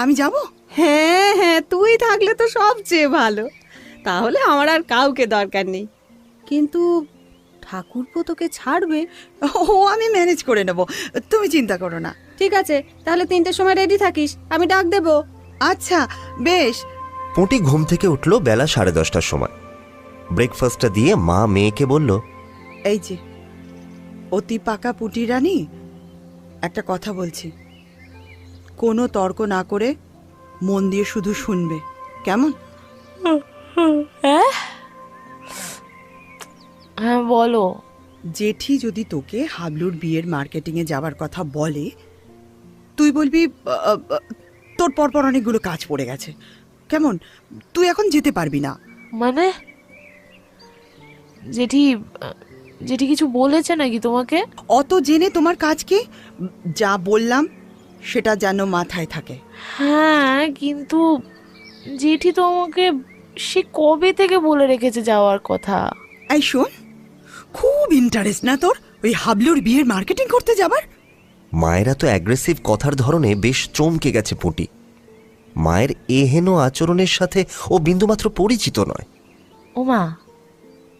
আমি যাব? হ্যাঁ হ্যাঁ, তুই থাকলে তো সবচেয়ে ভালো। তাহলে আমার আর কাউকে দরকার নেই। কিন্তু ঠাকুরপো তোকে ছাড়বে? ও, আমি ম্যানেজ করে নেব, তুমি চিন্তা করো না। ঠিক আছে, তাহলে 3টের সময় রেডি থাকিস, আমি ডাক দেব। আচ্ছা, বেশ। পুঁটি ঘুম থেকে উঠল বেলা 10:30টার সময়। ব্রেকফাস্টটা দিয়ে মা মেয়েকে বলল, এই যে অতি পাকা পুটি রানী, একটা কথা বলছি, কোনো তর্ক না করে মন দিয়ে শুধু শুনবে, কেমন? হ্যাঁ হ্যাঁ বলো। জেঠি যদি তোকে হাবলুর বিয়ের মার্কেটিংয়ে যাওয়ার কথা বলে, তুই বলবি তোর পরপর অনেকগুলো কাজ পড়ে গেছে, কেমন, তুই এখন যেতে পারবি না। মানে জেঠি জেঠি কিছু বলেছে নাকি তোমাকে? অত জেনে তোমার কাজ কি? যা বললাম সেটা যেন মাথায় থাকে। হ্যাঁ কিন্তু জেঠি তো আমাকে সে কবে থেকে বলে রেখেছে যাওয়ার কথা। এই শোন, খুব ইন্টারেস্ট না তোর ওই হাবলুর বিয়ের মার্কেটিং করতে যাবার? মায়েরা তো অ্যাগ্রেসিভ কথার ধরনে বেশ চমকে গেছে পুঁটি। মায়ের এহেন আচরণের সাথে ও বিন্দুমাত্র পরিচিত নয়। ও মা,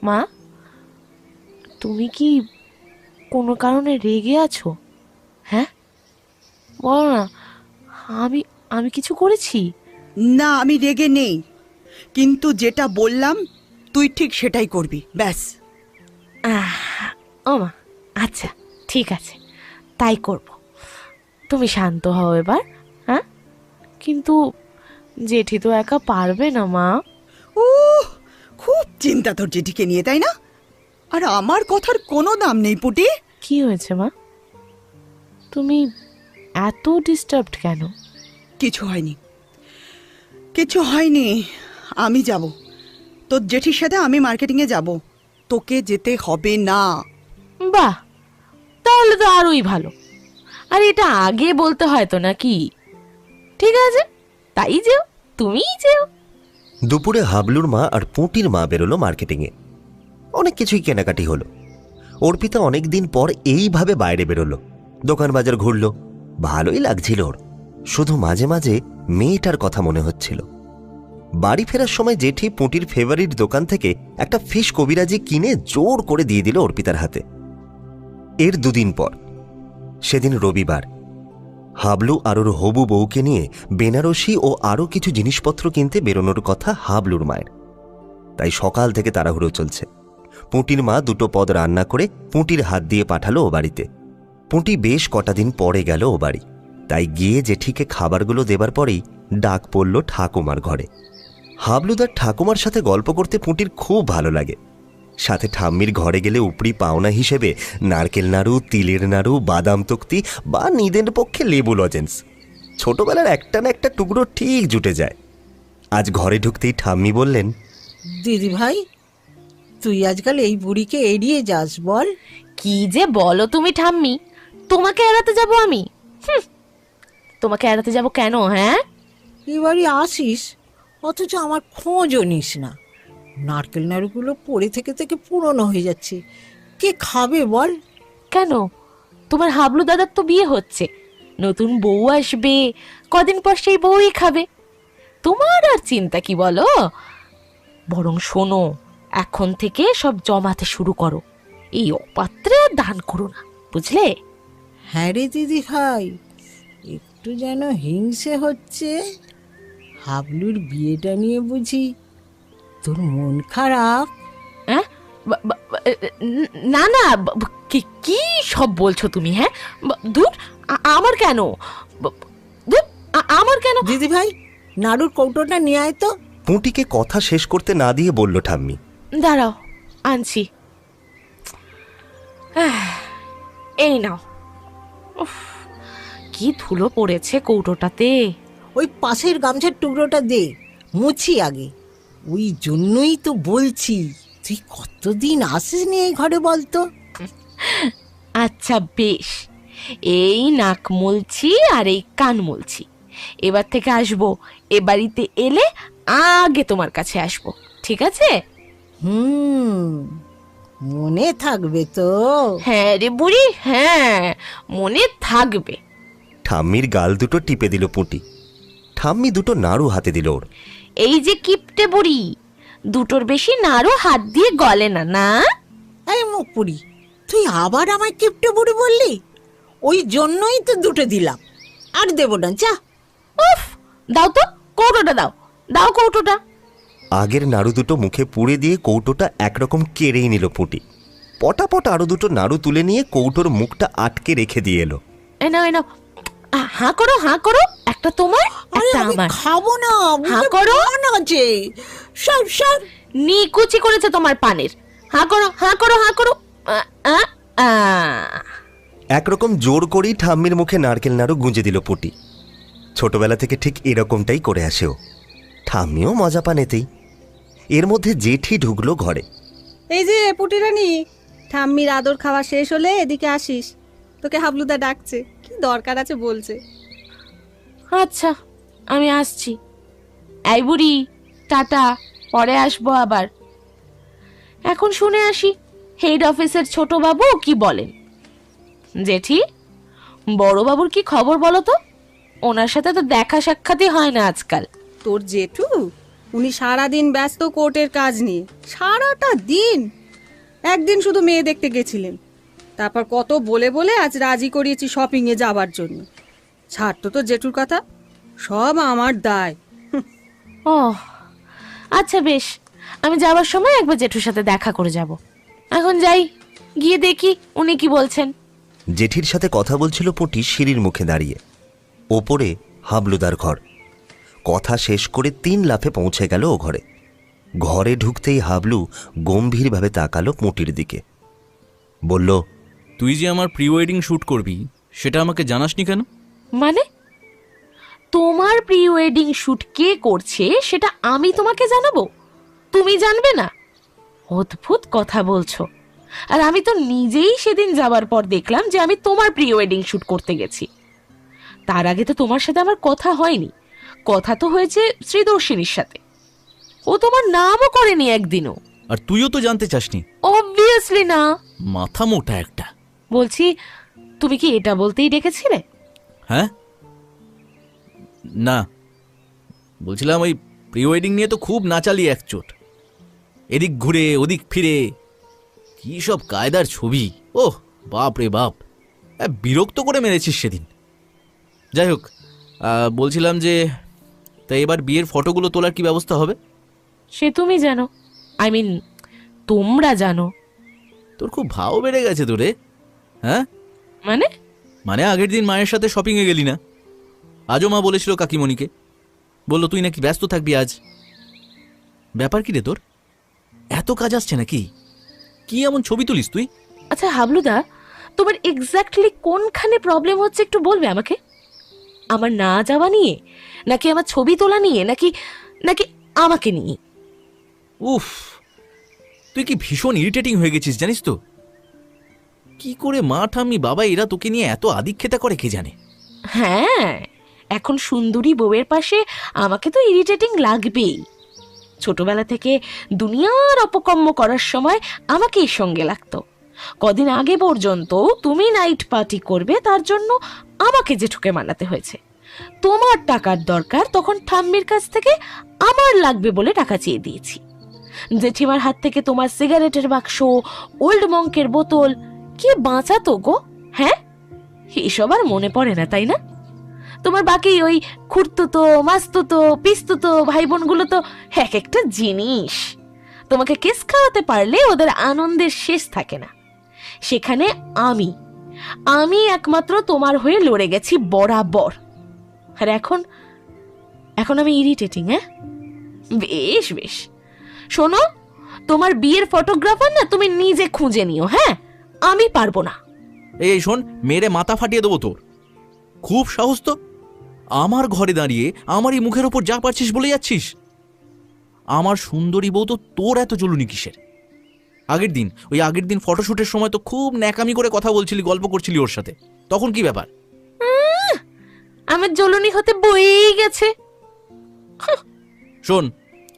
মা তুমি কি কোনো কারণে রেগে আছো? হ্যাঁ বলো না, আমি আমি কিছু করেছি? না, আমি রেগে নেই, কিন্তু যেটা বললাম তুই ঠিক সেটাই করবি, ব্যাস। ও মা, আচ্ছা ঠিক আছে, তাই করব। তুমি শান্ত হও এবার। হ্যাঁ কিন্তু জেঠি তো একা পারবে না মা। ও, খুব চিন্তা তোর জেঠিকে নিয়ে, তাই না? আর আমার কথার কোনো দাম নেই পুটি। কি হয়েছে মা, তুমি এত ডিস্টার্বড কেন? কিছু হয়নি, কিছু হয়নি। আমি যাব, তোর জেঠির সাথে আমি মার্কেটিংয়ে যাব, তোকে যেতে হবে না। বাহ, তাহলে তো আরোই ভালো। আর এটা আগে বলতে হয় তো নাকি? ঠিক আছে, তাই যেও, তুমিই যেও। দুপুরে হাবলুর মা আর পুঁটির মা বেরোলো মার্কেটিংয়ে। অনেক কিছুই কেনাকাটি হলো। অর্পিতা অনেকদিন পর এইভাবে বাইরে বেরোলো, দোকান বাজার ঘুরলো। ভালোই লাগছিল ওর, শুধু মাঝে মাঝে মেয়েটার কথা মনে হচ্ছিল। বাড়ি ফেরার সময় জেঠি পুঁটির ফেভারিট দোকান থেকে একটা ফিশ কবিরাজি কিনে জোর করে দিয়ে দিল অর্পিতার হাতে। এর দুদিন পর, সেদিন রবিবার, হাবলু আর ওর হবু বউকে নিয়ে বেনারসি ও আরও কিছু জিনিসপত্র কিনতে বেরোনোর কথা হাবলুর মায়ের। তাই সকাল থেকে তাড়াহুড়ো চলছে। পুঁটির মা দুটো পদ রান্না করে পুঁটির হাত দিয়ে পাঠালো ও বাড়িতে। পুঁটি বেশ কটা দিন পরে গেল ও বাড়ি, তাই গিয়ে জেঠিকে খাবারগুলো দেবার পরেই ডাক পড়ল ঠাকুমার ঘরে। হাবলুদার ঠাকুমার সাথে গল্প করতে পুঁটির খুব ভালো লাগে। সাথে ঠাম্মির ঘরে গেলে উপরি পাওনা হিসেবে নারকেল নাড়ু, তিলের নাড়ু, বাদাম তক্তি বা নিদেন পক্ষে লেবু লজেন্স, ছোটবেলার একটা না একটা টুকরো ঠিক জুটে যায়। আজ ঘরে ঢুকতেই ঠাম্মি বললেন, দিদি ভাই, তুই আজকাল এই বুড়িকে এড়িয়ে যাস বল। কি যে বলো তুমি ঠাম্মি, তোমাকে এড়াতে যাব আমি? তোমাকে এড়াতে যাব কেন? হ্যাঁ এবারই আসিস অথচ আমার খোঁজও নিস না। নারকেল নাড়ুগুলো পড়ে থেকে থেকে পুরনো হয়ে যাচ্ছে, কে খাবে বল? কেন, তোমার হাবলু দাদার তো বিয়ে হচ্ছে, নতুন বউ আসবে, কদিন পর সেই বউই খাবে। তোমার আর চিন্তা কি বলো? বরং শোনো, এখন থেকে সব জমাতে শুরু করো, এই অপাত্রে আর দান করো না, বুঝলে? হ্যাঁ রে দিদি ভাই, একটু যেন হিংসে হচ্ছে। হাবলুর বিয়েটা নিয়ে বুঝি তোর মন খারাপ? হ্যাঁ না না, কি সব বলছো তুমি? হ্যাঁ দূর, আমার কেন? দূর, আমার কেন? দিদি ভাই, নাড়ুর কৌটোটা নিয়ে আয় তো। পুঁটিকে কথা শেষ করতে না দিয়ে বলল ঠাম্মি, দাঁড়াও, আনছি। এই নাও। উফ, কি ধুলো পড়েছে কৌটোটাতে। ওই পাশের গামছার টুকরোটা দে, মুছি আগে। ওই জন্যই তো বলছি, তুই কতদিন আসিস নি এই ঘরে বলতো? আচ্ছা বেশ, এই নাক মুলছি আর এই কান মুলছি, এবার থেকে আসবো, এ বাড়িতে এলে আগে তোমার কাছে আসবো, ঠিক আছে? মনে থাকবে তো? হ্যাঁ রে বুড়ি, হ্যাঁ মনে থাকবে। ঠাম্মির গাল দুটো টিপে দিল পুঁটি। ঠাম্মি দুটো নাড়ু হাতে দিল ওর। এই যে কিপটে বুড়ি, দুটোর বেশি নাড়ু হাত দিয়ে গলে না, না? এই মুখ পুরি, তুই আবার আমায় কিপটে বুড়ি বললি? ওই জন্যই তো দুটো দিলাম, আর দেব না, যা। উফ, দাও তো কৌটোটা, দাও দাও কৌটোটা। আগের নাড়ু দুটো মুখে পুড়ে দিয়ে কৌটোটা একরকম কেড়েই নিল পুঁটি। পটাপট আরো দুটো নাড়ু তুলে নিয়ে কৌটোর মুখটা আটকে রেখে দিয়ে এলো। এনাও এনাও, হাঁ করো, হাঁ করো, একটা তোমার, আরে একটা আমি আমার। খাবো না, হাঁ করো। আছে সর সর। নিকুচি করেছে তোমার পানের। হাঁ করো, হাঁ করো, হাঁ করো। আ, আ, আ। একরকম জোর করেই ঠাম্মির মুখে নারকেল নাড়ু গুঁজে দিল পুটি। ছোটবেলা থেকে ঠিক এরকমটাই করে আসে ও। ঠাম্মিও মজা পান এতেই। এর মধ্যে জেঠি ঢুকলো ঘরে। এই যে পুটি রানী, ঠাম্মির আদর খাওয়া শেষ হলে এদিকে আসিস, তোকে হাবলুদা ডাকছে, কি দরকার আছে বলছে। আচ্ছা, আমি আসছি। এই বুড়ি, টাটা, পরে আসবো আবার। এখন শুনে আসি হেড অফিসের ছোট বাবু কি বলেন। জেঠি, বড় বাবুর কি খবর বলো তো? ওনার সাথে তো দেখা সাক্ষাৎই হয় না আজকাল। তোর জেঠু, উনি সারাদিন ব্যস্ত কোর্টের কাজ নিয়ে, সারাটা দিন। একদিন শুধু মেয়ে দেখতে গেছিলেন, তারপর কত বলে বলে আজ রাজি করিয়েছি শপিংয়ে যাবার জন্য। ছাড় তো তোর জেঠুর কথা, সব আমার দায়। ও আচ্ছা, বেশ, আমি যাওয়ার সময় একবার জেঠুর সাথে দেখা করে যাব। এখন যাই, গিয়ে দেখি উনি কি বলছেন। জেঠির সাথে কথা বলছিল পুটি সিঁড়ির মুখে দাঁড়িয়ে। ওপরে হাবলুদার ঘর। কথা শেষ করে 3 লাফে পৌঁছে গেল ও ঘরে। ঘরে ঢুকতেই হাবলু গম্ভীরভাবে তাকালো পুটির দিকে। বলল, তুই যে আমার প্রি ওয়েডিং শ্যুট করবি সেটা আমাকে জানাসনি কেন? মানে তোমার প্রি ওয়েডিং শুট কে করছে সেটা আমি তোমাকে জানাবো? তুমি জানবে না? অদ্ভুত কথা বলছো। আর আমি তো নিজেই সেদিন যাবার পর দেখলাম যে আমি তোমার প্রি ওয়েডিং শুট করতে গেছি। তার আগে তো তোমার সাথে আমার কথা হয়নি। কথা তো হয়েছে শ্রীদর্শিনীর সাথে। ও তোমার নামও করেনি একদিনও। আর তুইও তো জানতে চাসনি। অবভিয়াসলি না। মাথা মোটা একটা। বলছি, তুমি কি এটা বলতেই ডেকেছিলে? হ্যাঁ, না, বলছিলাম ওই প্রি ওয়েডিং নিয়ে তো খুব নাচালি একচোট। এদিক ঘুরে ওদিক ফিরে কি সব কায়দার ছবি! ওহ বাপ রে বাপ, বিরক্ত করে মেরেছিস সেদিন। যাই হোক, বলছিলাম যে তাই এবার বিয়ের ফটোগুলো তোলার কি ব্যবস্থা হবে? সে তুমি জানো, আই মিন তোমরা জানো। তোর খুব ভাও বেড়ে গেছে তোরে। হ্যাঁ, মানে মানে আগের দিন মায়ের সাথে শপিংয়ে গেলি না? আজও মা বলেছিল কাকিমণিকে, বললো তুই নাকি ব্যস্ত থাকবি আজ। ব্যাপার কি রে তোর? এত কাজ আসছে নাকি? কি এমন ছবি তুলিস তুই? আচ্ছা হাবলুদা, তোমার এক্স্যাক্টলি কোনখানে প্রবলেম হচ্ছে একটু বলবে আমাকে? আমার না যাওয়া নিয়ে, নাকি আমার ছবি তোলা নিয়ে, নাকি নাকি আমাকে নিয়ে? উফ, তুই কি ভীষণ ইরিটেটিং হয়ে গেছিস জানিস তো। কি করে মা ঠাম্মি বাবা এরা তোকে নিয়ে এত আদিক্ষেতা করে কে জানে। হ্যাঁ, এখন সুন্দরী বউয়ের পাশে আমাকে তো ইরিটেটিং লাগবেই। ছোটবেলা থেকে দুনিয়ার অপকর্ম করার সময় আমাকেই সঙ্গে লাগতো। কদিন আগে পর্যন্ত তুমি নাইট পার্টি করবে তার জন্য আমাকে জেঠুকে মানাতে হয়েছে। তোমার টাকার দরকার, তখন ঠাম্মির কাছ থেকে আমার লাগবে বলে টাকা চেয়ে দিয়েছি। জেঠিমার হাত থেকে তোমার সিগারেটের বাক্স, ওল্ড মঙ্কের বোতল কে বাঁচাতো গো? হ্যাঁ, এসব আর মনে পড়ে না, তাই না? তোমার বাকি ওই খুঁড়তুতো, মাস্তুতো, পিস্তুতো ভাই বোনগুলো তো এক একটা জিনিস। তোমাকে কেস খাওয়াতে পারলে ওদের আনন্দের শেষ থাকে না। সেখানে আমি একমাত্র তোমার হয়ে লড়ে গেছি বরাবর। আর এখন আমি ইরিটেটিং? হ্যাঁ, বেশ বেশ, শোনো, তোমার বিয়ের ফটোগ্রাফার না তুমি নিজে খুঁজে নিও। হ্যাঁ, আমি পারবো না। এই শোন, মেরে মাথা ফাটিয়ে দেবো তোর। খুব সাহস তো! আমার ঘরে দাঁড়িয়ে আমারই মুখের ওপর যা পারছিস বলে যাচ্ছিস। আমার সুন্দরী বউ তো তোর এত জ্বলুনি কিসের? আগের দিন ফটোশুটের সময় তো খুব ন্যাকামি করে কথা বলছিলি, গল্প করছিলি ওর সাথে, তখন কি ব্যাপার? আমার জ্বলুনি হতে বয়েই গেছে। শোন,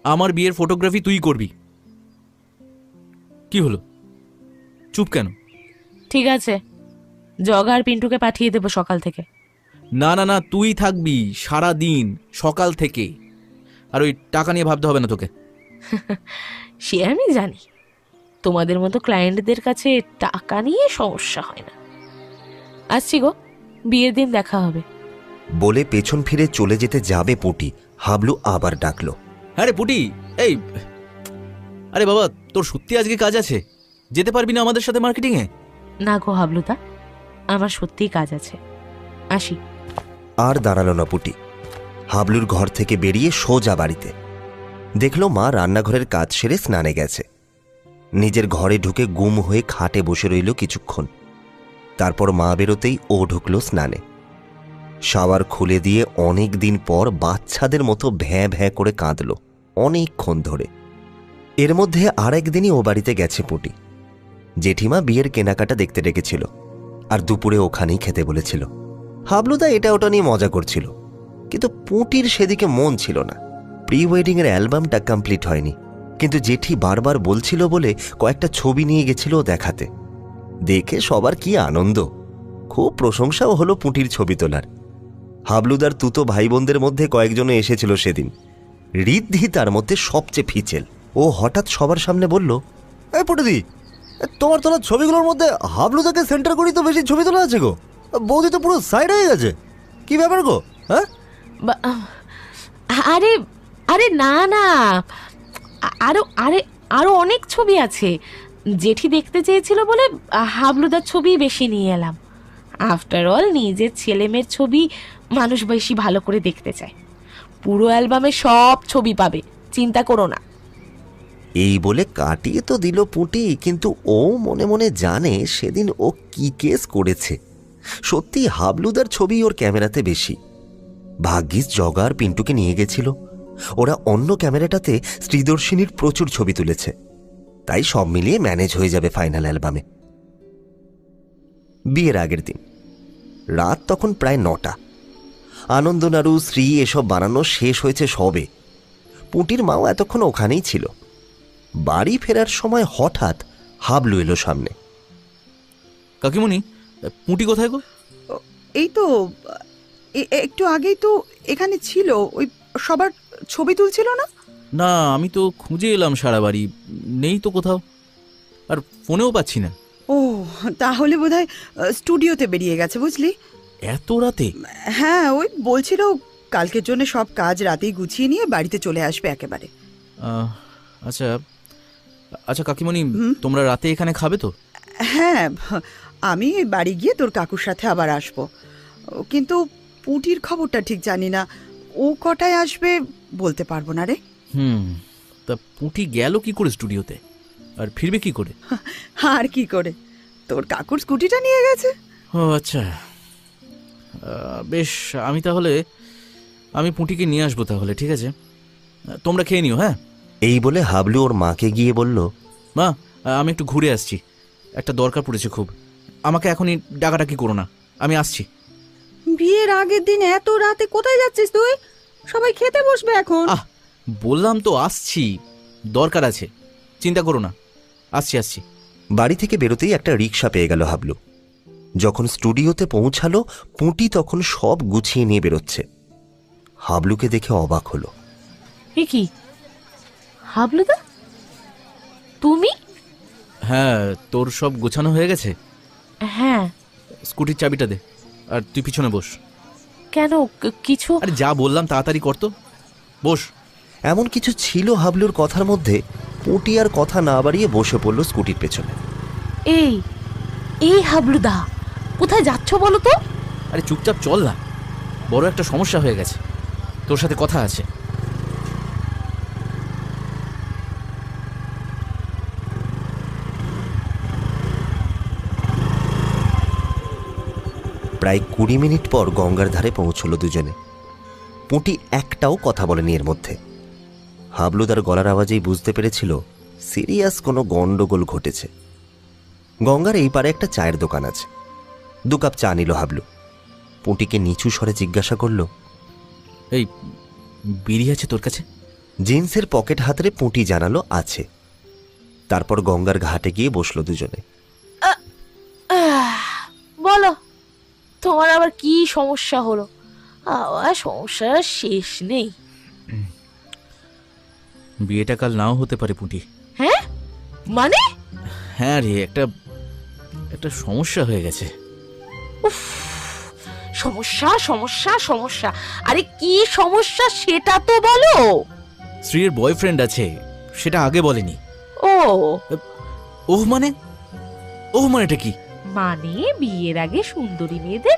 আমার বিয়ের ফটোগ্রাফি তুই করবি। কি হলো, চুপ কেন? ঠিক আছে, জগা আর পিন্টুকে পাঠিয়ে দেবো সকাল থেকে। না না না, তুই থাকবি সারা দিন সকাল থেকে। আর ওই টাকা নিয়ে ভাবতে হবে না তোকে। সে আমি জানি, তোমাদের মতো ক্লায়েন্টদের কাছে টাকা নিয়ে সমস্যা হয় না। আসছি গো, বিয়ের দিন দেখা হবে। বলে পেছন ফিরে চলে যেতে যাবে পুটি, হাবলু আবার ডাকলো। হ্যাঁ রে পুটি, এই আরে বাবা, তোর সত্যি আজকে কাজ আছে? যেতে পারবি না আমাদের সাথে মার্কেটিংয়ে? না গো হাবলুদা, আমার সত্যিই কাজ আছে, আসি। আর দাঁড়ালো না পুটি। হাবলুর ঘর থেকে বেরিয়ে সোজা বাড়িতে। দেখল মা রান্নাঘরের কাজ সেরে স্নানে গেছে। নিজের ঘরে ঢুকে গুম হয়ে খাটে বসে রইল কিছুক্ষণ। তারপর মা বেরোতেই ও ঢুকল স্নানে। শাওয়ার খুলে দিয়ে অনেক দিন পর বাচ্চাদের মতো ভ্যাঁ ভ্যাঁ করে কাঁদল অনেকক্ষণ ধরে। এর মধ্যে আর একদিনই ও বাড়িতে গেছে পুটি। জেঠিমা বিয়ের কেনাকাটা দেখতে ডেকেছিল, আর দুপুরে ওখানেই খেতে বলেছিল। হাবলুদা এটা ওটা নিয়ে মজা করছিল, কিন্তু পুটির সেদিকে মন ছিল না। প্রি ওয়েডিংয়ের অ্যালবামটা কমপ্লিট হয়নি, কিন্তু জেঠি বারবার বলছিল বলে কয়েকটা ছবি নিয়ে গেছিল দেখাতে। দেখে সবার কি আনন্দ, খুব প্রশংসাও হলো পুটির ছবি তোলার। হাবলুদার তুতো ভাই বোনদের মধ্যে কয়েকজনে এসেছিল সেদিন। ঋদ্ধি তার মধ্যে সবচেয়ে ফিচেল। ও হঠাৎ সবার সামনে বলল, এই পুটিদি, তোমার তোলা ছবিগুলোর মধ্যে হাবলুদাকে সেন্টার করেই তো বেশি ছবি তোলা আছে গো। বৌদি তো পুরো সাইড হয়ে গেছে, কি ব্যাপার গো? হ্যাঁ, আরে আরে না না, আরো অনেক ছবি আছে। জেঠি দেখতে চেয়েছিল বলে হাবলুদার ছবি বেশি নিয়ে এলাম। আফটার অল নিজের ছেলে মেয়ের ছবি মানুষ বেশি ভালো করে দেখতে চায়। পুরো অ্যালবামে সব ছবি পাবে, চিন্তা করো না। এই বলে কাটিয়ে তো দিল পুটি, কিন্তু ও মনে মনে জানে সেদিন ও কি কেস করেছে। সত্যি হাবলুদার ছবি ওর ক্যামেরাতে বেশি। ভাগ্যিস জগার পিন্টুকে নিয়ে গেছিল, ওরা অন্য ক্যামেরাটাতে শ্রীদর্শিনীর প্রচুর ছবি তুলেছে, তাই সব মিলিয়ে ম্যানেজ হয়ে যাবে ফাইনাল অ্যালবামে। বিয়ের আগের দিন রাত তখন প্রায় 9টা। আনন্দনাড়ু শ্রী এসব বানানো শেষ হয়েছে সবে। পুটির মাও এতক্ষণ ওখানেই ছিল। বাড়ি ফেরার সময় হঠাৎ হাবলু এলো সামনে। কাকিমণি, পুঁটি কোথায় গো? এই তো একটু আগেই তো এখানে ছিল, ওই সবার ছবি তুলছিল না? না, আমি তো খুঁজে এলাম সারা বাড়ি, নেই তো কোথাও, আর ফোনেও পাচ্ছি না। ও, তাহলে বোধহয় স্টুডিওতে বেরিয়ে গেছে, বুঝলি? এত রাতে? হ্যাঁ, ওই বলছিল কালকের জন্য সব কাজ রাতেই গুছিয়ে নিয়ে বাড়িতে চলে আসবে একেবারে। আচ্ছা আচ্ছা কাকিমণি, তোমরা রাতে এখানে খাবে তো? হ্যাঁ, আমি বাড়ি গিয়ে তোর কাকুর সাথে আবার আসবো, কিন্তু পুটির খবরটা ঠিক জানি না। ও কটায় আসবে বলতে পারবো না রে। তা পুঁটি গেল কি করে স্টুডিওতে, আর ফিরবে কি করে? আর কি করে, তোর কাকুর স্কুটিটা নিয়ে গেছে। ও আচ্ছা, বেশ, আমি পুঁটিকে নিয়ে আসবো তাহলে। ঠিক আছে, তোমরা খেয়ে নিও। হ্যাঁ। এই বলে হাবলু ওর মাকে গিয়ে বলল, মা, আমি একটু ঘুরে আসছি, একটা দরকার পড়েছে খুব, আমাকে এখনই ডাকাডাকি করো না, আমি আসছি। বিয়ের আগের দিন এত রাতে কোথায় যাচ্ছিস তুই? সবাই খেতে বসবে এখন। বললাম তো আসছি, দরকার আছে, চিন্তা করো না, আসছি। বাড়ি থেকে বেরোতেই একটা রিক্সা পেয়ে গেল হাবলু। যখন স্টুডিওতে পৌঁছালো, পুঁটি তখন সব গুছিয়ে নিয়ে বেরোচ্ছে। হাবলুকে দেখে অবাক হলো। এ কি হাবলুদা, তুমি? হ্যাঁ, তোর সব গোছানো হয়ে গেছে? হ্যাঁ। স্কুটির চাবিটা দে, আর তুই পিছনে বস। কেন, কিছু? আরে যা বললাম তাড়াতাড়ি কর তো, বস। এমন কিছু ছিল হাবলুর কথার মধ্যে, পুঁটি আর কথা না বাড়িয়ে বসে পড়ল স্কুটির পেছনে। এই হাবলুদা, কোথায় যাচ্ছ বলো তো? আরে চুপচাপ চল না, বড় একটা সমস্যা হয়ে গেছে, তোর সাথে কথা আছে। প্রায় 20 মিনিট পর গঙ্গার ধারে পৌঁছল দুজনে। পুঁটি একটাও কথা বলেনি এর মধ্যে। হাবলুদার গলার আওয়াজেই বুঝতে পেরেছিল সিরিয়াস কোনো গন্ডগোল ঘটেছে। গঙ্গার এই পারে একটা চায়ের দোকান আছে। 2 কাপ চা নিল হাবলু। পুঁটিকে নিচু স্বরে জিজ্ঞাসা করল, এই বিড়ি আছে তোর কাছে? জিন্সের পকেট হাতরে পুঁটি জানালো আছে। তারপর গঙ্গার ঘাটে গিয়ে বসলো দুজনে। বলো, তোমার আবার কি সমস্যা হলো? আবার সমস্যার শেষ নেই। বিয়েটা কাল নাও হতে পারে পুঁটি। হ্যাঁ মানে? হ্যাঁ রে, একটা সমস্যা হয়ে গেছে। উফ, সমস্যা সমস্যা সমস্যা, আরে কি সমস্যা সেটা তো বলো। স্ত্রীর বয়ফ্রেন্ড আছে, সেটা আগে বলেনি। ওহ মানেটা কি? মানে বিয়ের আগে সুন্দরী মেয়েদের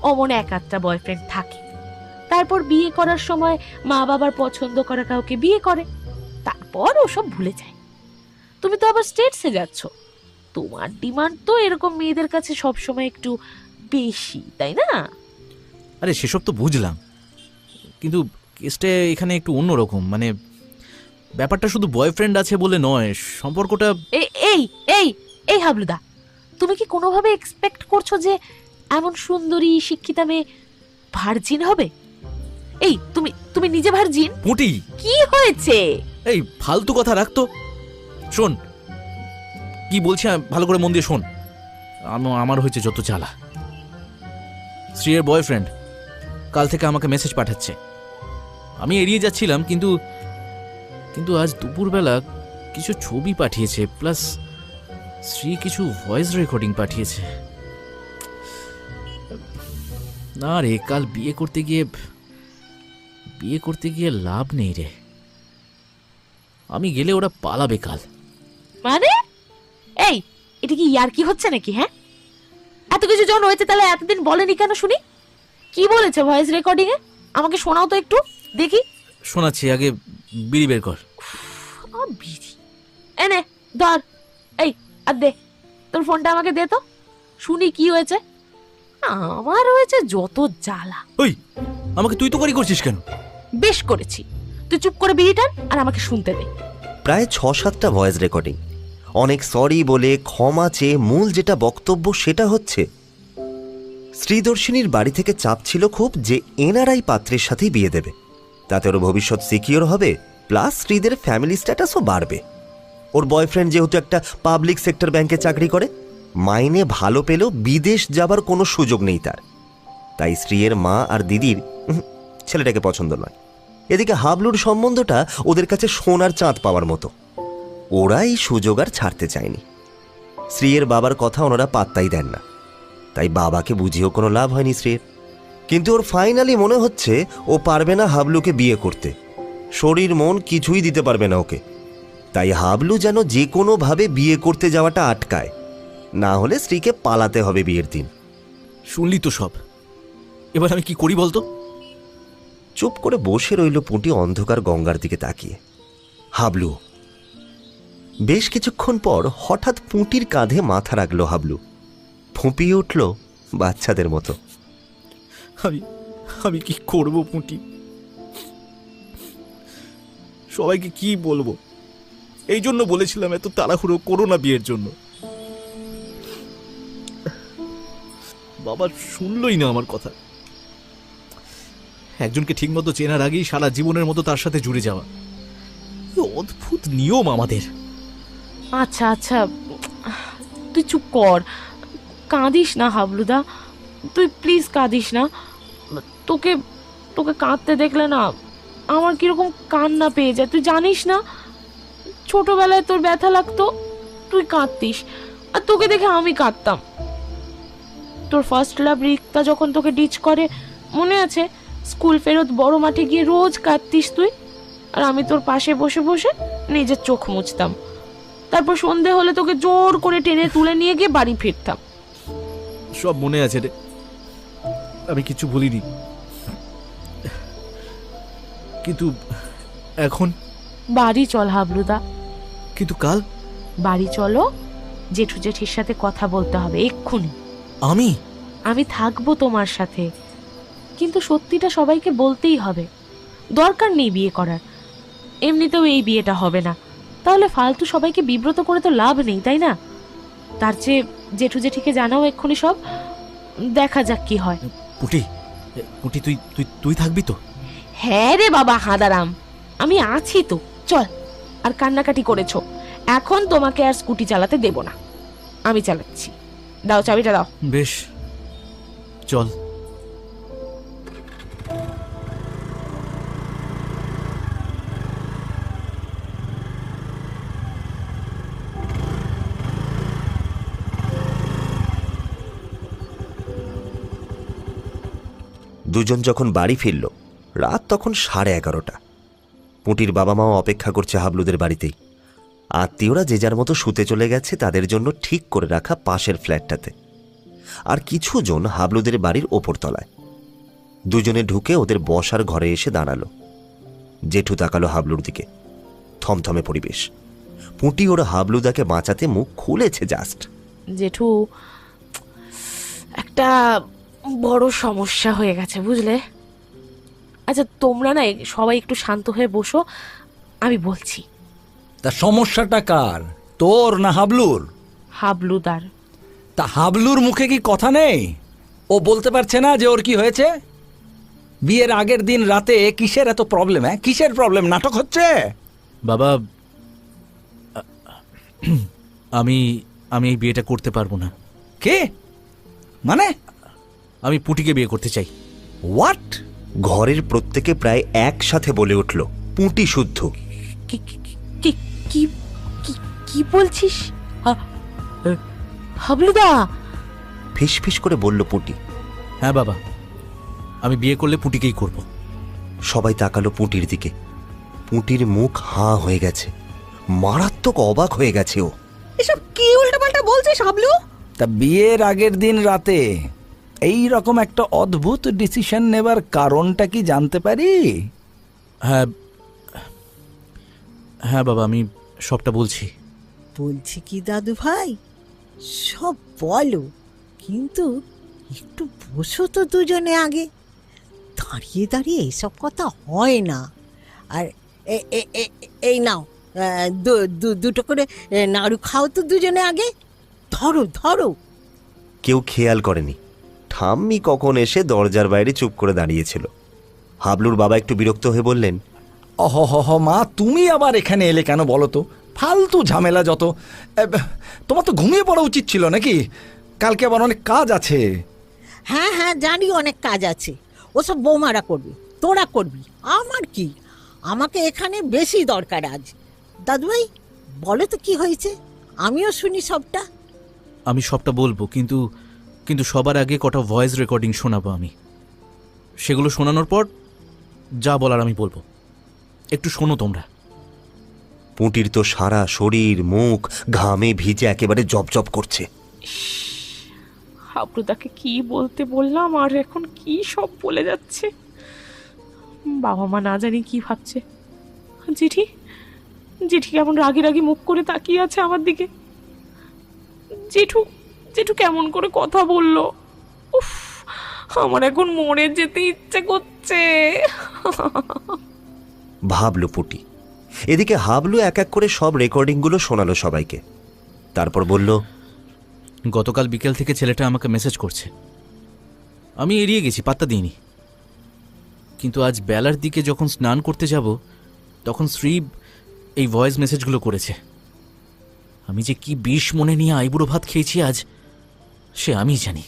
অমন একাত্তা বয়ফ্রেন্ড থাকে, তারপর বিয়ে করার সময় মা বাবার পছন্দ করা কাউকে বিয়ে করে, তারপর ওসব ভুলে যায়। তুমি তো আবার স্টেটসে যাচ্ছ, তোমার ডিমান্ড তো এরকম মেয়েদের কাছে সবসময় একটু বেশি, তাই না? আরে সেসব তো বুঝলাম, কিন্তু কেসটা এখানে একটু অন্যরকম। মানে ব্যাপারটা শুধু বয়ফ্রেন্ড আছে বলে নয়, সম্পর্কটা... এই এই এই হাবলুদা, তুমি কি কোনোভাবে এক্সপেক্ট করছো যে এমন সুন্দরী শিক্ষিতা মেয়ে ভার্জিন হবে? এই তুমি তুমি নিজে ভার্জিন? পুঁটি, কি হয়েছে? এই ফালতু কথা রাখতো। শোন কি বলছি, ভালো করে মন দিয়ে শোন। আমার হয়েছে যত জ্বালা। শ্রীয়ের বয়ফ্রেন্ড কাল থেকে আমাকে মেসেজ পাঠাচ্ছে। আমি এড়িয়ে যাচ্ছিলাম, কিন্তু কিন্তু আজ দুপুরবেলা কিছু ছবি পাঠিয়েছে, প্লাস শ্রী কিছু ভয়েস রেকর্ডিং পাঠিয়েছে। না রে, কাল বিয়ে করতে গিয়ে লাভ নেই রে। আমি গেলে ওরা পালাবে কাল। মানে এই, এটা কি ইয়ার কি হচ্ছে নাকি? হ্যাঁ, এত কিছু যখন হয়েছে তাহলে এতদিন বলেনি কেন শুনি? কি বলেছে ভয়েস রেকর্ডিং এ? আমাকে শোনাও তো একটু দেখি। শোনাচ্ছি, আগে বিড়ি বের কর। বিড়ি এনে ধর, এই আর দে তোর ফোনটা আমাকে দে তো, শুনি কি হয়েছে। আমার হয়েছে যত জ্বালা। ওই আমাকে তুই তো করছিস কেন? বেশ করেছি, তুই চুপ করে বিড়ি টান আর আমাকে শুনতে দে। প্রায় 6-7টা ভয়েস রেকর্ডিং, অনেক সরি বলে ক্ষমা চেয়ে মূল যেটা বক্তব্য সেটা হচ্ছে শ্রীদর্শিনীর বাড়ি থেকে চাপ ছিল খুব যে এনআরআই পাত্রের সাথেই বিয়ে দেবে, তাতে ওর ভবিষ্যৎ সিকিওর হবে, প্লাস শ্রীদের ফ্যামিলি স্ট্যাটাসও বাড়বে। ওর বয়ফ্রেন্ড যেহেতু একটা পাবলিক সেক্টর ব্যাংকে চাকরি করে, মাইনে ভালো পেলেও বিদেশ যাবার কোনো সুযোগ নেই তার। তাই শ্রীয়ের মা আর দিদির ছেলেটাকে পছন্দ নয়। এদিকে হাবলুর সম্বন্ধটা ওদের কাছে সোনার চাঁদ পাওয়ার মতো। ওরা এই সুযোগ আর ছাড়তে চায়নি। শ্রীয়ের বাবার কথা ওনারা পাত্তাই দেন না, তাই বাবাকে বুঝিয়েও কোনো লাভ হয়নি শ্রীয়ের। কিন্তু ওর ফাইনালি মনে হচ্ছে ও পারবে না হাবলুকে বিয়ে করতে, শরীর মন কিছুই দিতে পারবে না ওকে। তাই হাবলু যেন যে কোনোভাবে বিয়ে করতে যাওয়াটা আটকায়, না হলে স্ত্রীকে পালাতে হবে বিয়ের দিন। শুনলি তো সব, এবার আমি কি করি বলতো? চুপ করে বসে রইল পুঁটি অন্ধকার গঙ্গার দিকে তাকিয়ে। হাবলু বেশ কিছুক্ষণ পর হঠাৎ পুঁটির কাঁধে মাথা রাখলো হাবলু, ফুঁপিয়ে উঠল বাচ্চাদের মতো। আমি কি করব পুঁটি? সবাইকে কি বলবো? এই জন্য বলেছিলাম এত তাড়াহুড়ো করো না বিয়ের জন্য। বাবা শুনলই না আমার কথা। একজনকে ঠিকমতো চেনার আগেই সারা জীবনের মতো তার সাথে জুড়ে যাওয়া, অদ্ভুত নিয়ম আমাদের। আচ্ছা আচ্ছা, তুই চুপ কর, কাঁদিস না হাবলুদা, তুই প্লিজ কাঁদিস না। তোকে তোকে কাঁদতে দেখলে না আমার কিরকম কান্না পেয়ে যায়, তুই জানিস না? ছোটবেলায় তোর ব্যথা লাগতো, তুই কাঁদতিস, আর তোকে দেখে আমি কাঁদতাম। তোর ফার্স্ট লাভ রিক্তা যখন তোকে ডিচ করে মনে আছে? স্কুল ফেরত বড় মাঠে গিয়ে রোজ কাঁদতিস তুই, আর আমি তোর পাশে বসে বসে নিজের চোখ মুছতাম। তারপর সন্ধে হলে তোকে জোর করে টেনে তুলে নিয়ে গিয়ে বাড়ি ফিরতাম। সব মনে আছে রে, আমি কিছু বলিনি। কিন্তু এখন বাড়ি চল হাবলুদা। কিন্তু কাল বাড়ি চলো, জেঠু জেঠির সাথে কথা বলতে হবে এক্ষুনি। আমি থাকবো তোমার সাথে, কিন্তু সত্যিটা সবাইকে বলতেই হবে। দরকার নেই বিয়ে করার, এমনিতেও এই বিয়েটা হবে না, তাহলে ফালতু সবাইকে বিব্রত করে তো লাভ নেই, তাই না? তার চেয়ে জেঠু জেঠিকে জানাও এক্ষুনি সব, দেখা যাক কি হয়। পুটি, পুটি তুই তুই তুই থাকবি তো? হ্যাঁ রে বাবা হাঁদারাম, আমি আছি তো। চল, আর কান্নাকাটি করেছো, এখন তোমাকে আর স্কুটি চালাতে দেব না, আমি চালাচ্ছি। দাও চাবিটা দাও। বেশ, চল। দুজন যখন বাড়ি ফিরল, রাত তখন 11:30। পুঁটির বাবা মাও অপেক্ষা করছে হাবলুদের বাড়িতেই। আত্মীয়রা যে যার মতো শুতে চলে গেছে তাদের জন্য ঠিক করে রাখা পাশের ফ্ল্যাটটাতে, আর কিছু জন হাবলুদের বাড়ির ওপরতলায়। দুজনে ঢুকে ওদের বসার ঘরে এসে দাঁড়ালো। জেঠু তাকালো হাবলুর দিকে, থমথমে পরিবেশ। পুঁটি ওর হাবলুদাকে বাঁচাতে মুখ খুলেছে জাস্ট। জেঠু, একটা বড় সমস্যা হয়ে গেছে বুঝলে। আচ্ছা তোমরা না সবাই একটু শান্ত হয়ে বসো, আমি বলছি। তা সমস্যাটা কার, তোর না হাবলুর? হাবলুদার। তা হাবলুর মুখে কি কথা নেই? ও বলতে পারছে না যে ওর কি হয়েছে? বিয়ের আগের দিন রাতে কিসের এত প্রবলেম? কিসের প্রবলেম? নাটক হচ্ছে? বাবা, আমি আমি এই বিয়েটা করতে পারবো না। কে? মানে? আমি পুঁটিকে বিয়ে করতে চাই। হোয়াট? ঘরের প্রত্যেকে প্রায় একসাথে বলে উঠল, পুঁটি শুদ্ধ। কি কি কি কি- কি বলছিস হাবলুদা? ফিসফিস করে বলল পুঁটি। হ্যাঁ বাবা, আমি বিয়ে করলে পুঁটিকেই করব। সবাই তাকালো পুঁটির দিকে। পুঁটির মুখ হাঁ হয়ে গেছে, মারাত্মক অবাক হয়ে গেছে ও। এসব কি উল্টাপাল্টা বলছিস হাবলু? তা বিয়ের আগের দিন রাতে এই রকম একটা অদ্ভুত ডিসিশন নেবার কারণটা কি জানতে পারি? হ্যাঁ হ্যাঁ বাবা, আমি সবটা বলছি। বলছি কি দাদু ভাই, সব বলো, কিন্তু একটু বসো তো দুজনে আগে। দাঁড়িয়ে দাঁড়িয়ে এইসব কথা হয় না। আর এই নাও, দুটো করে নাড়ু খাও তো দুজনে আগে। ধরো ধরো। কেউ খেয়াল করেনি ঠাম্মি কখন এসে দরজার বাইরে চুপ করে দাঁড়িয়েছিল। হাবলুর বাবা একটু বিরক্ত হয়ে বললেন, অহ মা, তুমি আবার এখানে এলে কেন বলো তো? ফালতু ঝামেলা যত। তোমার তো ঘুমিয়ে পড়া উচিত ছিল নাকি? কালকে আবার অনেক কাজ আছে। হ্যাঁ হ্যাঁ জানি অনেক কাজ আছে, ওসব বৌমারা করবে, তোরা করবি, আমার কি? আমাকে এখানে বেশি দরকার আজ। দাদু ভাই বলো তো কি হয়েছে, আমিও শুনি সবটা। আমি সবটা বলবো, কিন্তু কিন্তু সবার আগে কটা ভয়েস রেকর্ডিং শোনাবো আমি। সেগুলো শোনানোর পর যা বলার আমি বলবো। একটু শোনো তোমরা। পুঁটির তো সারা শরীর মুখ ঘামে ভিজে একেবারে জবজব করছে। হাবলুদাকে কি বলতে বললাম আর এখন কি সব বলে যাচ্ছে। বাবা মা না জানি কি ভাবছে। জেঠি জেঠি কেমন রাগি রাগি মুখ করে তাকিয়ে আছে আমার দিকে। জেঠু জেঠু কেমন করে কথা বললো। উফ, আমার এখন মরে যেতে ইচ্ছে করছে। ভাবলো পুঁটি। এদিকে হাবলু এক এক করে সব রেকর্ডিংগুলো শোনালো সবাইকে। তারপর বলল, গতকাল বিকেল থেকে ছেলেটা আমাকে মেসেজ করছে। আমি এড়িয়ে গেছি, পাত্তা দিইনি। কিন্তু আজ বেলার দিকে যখন স্নান করতে যাব, তখন শ্রী এই ভয়েস মেসেজগুলো করেছে। আমি যে কি বিষ মনে নিয়ে আইবুড়ো ভাত খেয়েছি আজ, সে আমি জানি।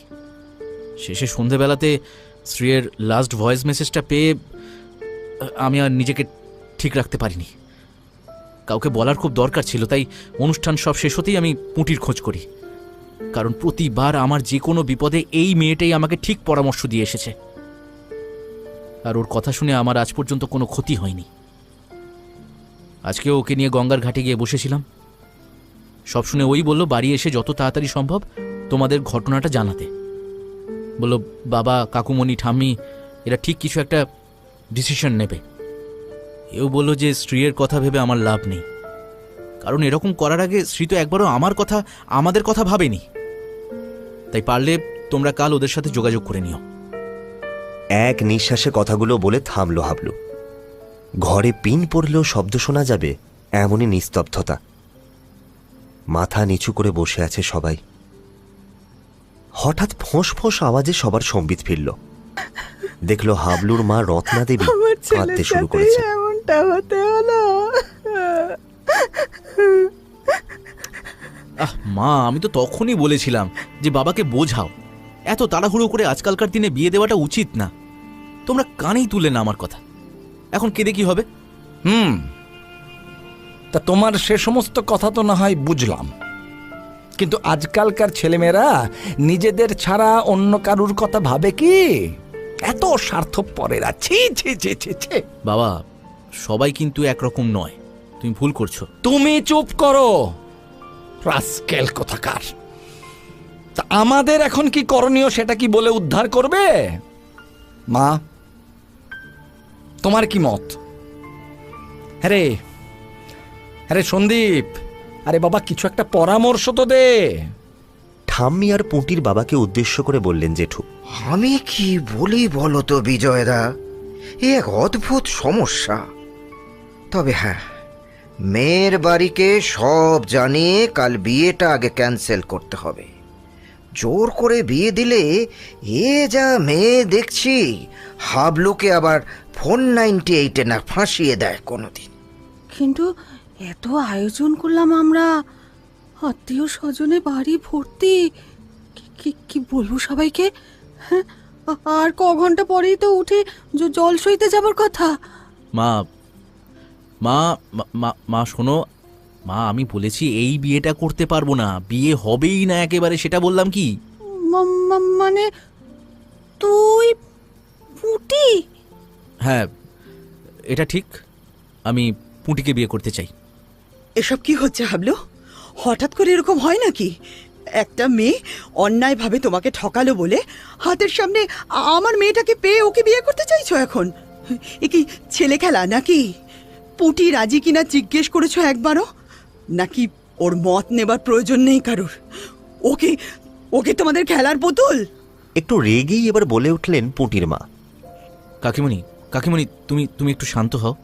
শেষে সন্ধেবেলাতে শ্রীয়ের লাস্ট ভয়েস মেসেজটা পেয়ে আমি আর নিজেকে ঠিক রাখতে পারিনি। কাউকে বলার খুব দরকার ছিল, তাই অনুষ্ঠান সব শেষ হতেই আমি পুঁটির খোঁজ করি। কারণ প্রতিবার আমার যে কোনো বিপদে এই মেয়েটাই আমাকে ঠিক পরামর্শ দিয়ে এসেছে। আর ওর কথা শুনে আমার আজ পর্যন্ত কোনো ক্ষতি হয়নি। আজকেও ওকে নিয়ে গঙ্গার ঘাটে গিয়ে বসেছিলাম। সব শুনে ওই বলল বাড়ি এসে যত তাড়াতাড়ি সম্ভব তোমাদের ঘটনাটা জানাতে। বলল বাবা, কাকুমণি, ঠাম্মি এরা ঠিক কিছু একটা ডিসিশন নেবে। এও বলল যে স্ত্রীর কথা ভেবে আমার লাভ নেই, কারণ এরকম করার আগে শ্রী তো একবারও আমাদের কথা ভাবেনি। তাই পারলে তোমরা কাল ওদের সাথে যোগাযোগ করে নিও। এক নিঃশ্বাসে কথাগুলো বলে থামলো হাবলু। ঘরে পিন পড়লেও শব্দ শোনা যাবে এমনই নিস্তব্ধতা। মাথা নিচু করে বসে আছে সবাই। হঠাৎ ফোঁস ফোঁস আওয়াজে সবার সম্বিত ফিরল। দেখলো হাবলুর মা রত্না দেবী কাঁদতে শুরু করেছে। এমনটা হতে হলো। মা, আমি তো তখনই বলেছিলাম যে বাবাকে বোঝাও, এত তাড়াহুড়ো করে আজকালকার দিনে বিয়ে দেওয়াটা উচিত না। তোমরা কানেই তুলে না আমার কথা। এখন কেঁদে কি হবে? তা তোমার সে সমস্ত কথা তো না হয় বুঝলাম, কিন্তু আজকালকার ছেলেমেয়েরা নিজেদের ছাড়া অন্য কারুর কথা ভাবে কি? এত স্বার্থপরেরা, ছি ছি ছি ছি ছি। বাবা, সবাই কিন্তু একরকম নয়, তুমি ভুল করছো। তুমি চুপ করো, রাস্কেল কোথাকার। তা আমাদের এখন কি করণীয় সেটা কি বলে উদ্ধার করবে? মা, তোমার কি মত? হ্যাঁ রে, আরে সন্দীপ, আরে বাবা কিছু একটা পরামর্শ তো দে। ঠাম্মি আর পুঁটির বাবাকে উদ্দেশ্য করে বললেন জেঠু। আমি কি বলি বলো তো বিজয়দা, এ এক অদ্ভুত সমস্যা। তবে হ্যাঁ, মেয়ের বাড়িকে সব জানিয়ে কাল বিয়েটা আগে ক্যান্সেল করতে হবে। জোর করে বিয়ে দিলে এ যা মেয়ে দেখছি, হাবলুকে আবার 498-এ না ফাঁসিয়ে দেয় কোনোদিন। কিন্তু এত আয়োজন করলাম আমরা, আত্মীয় স্বজনে বাড়ি ভর্তি, কি বলবো সবাইকে? হ্যাঁ, আর ক ঘন্টা পরেই তো উঠে জল সইতে যাবার কথা। মা মা মা মা শোনো মা, আমি বলেছি এই বিয়েটা করতে পারবো না, বিয়ে হবেই না একেবারে, সেটা বললাম কি? মানে তুই পুঁটি? হ্যাঁ, এটা ঠিক, আমি পুঁটিকে বিয়ে করতে চাই। এসব কি হচ্ছে হাবলু? হঠাৎ করে এরকম হয় নাকি? একটা মেয়ে অন্যায়ভাবে তোমাকে ঠকালো বলে হাতের সামনে আমার মেয়েটাকে পেয়ে ওকে বিয়ে করতে চাইছো এখন? এ কি ছেলে খেলা নাকি? পুঁটি রাজি কিনা জিজ্ঞেস করেছো একবারও? নাকি ওর মত নেবার প্রয়োজন নেই কারোর? ওকে ওকে তোমাদের খেলার পুতুল? একটু রেগেই এবার বলে উঠলেন পুঁটির মা। কাকিমণি কাকিমণি, তুমি তুমি একটু শান্ত হও।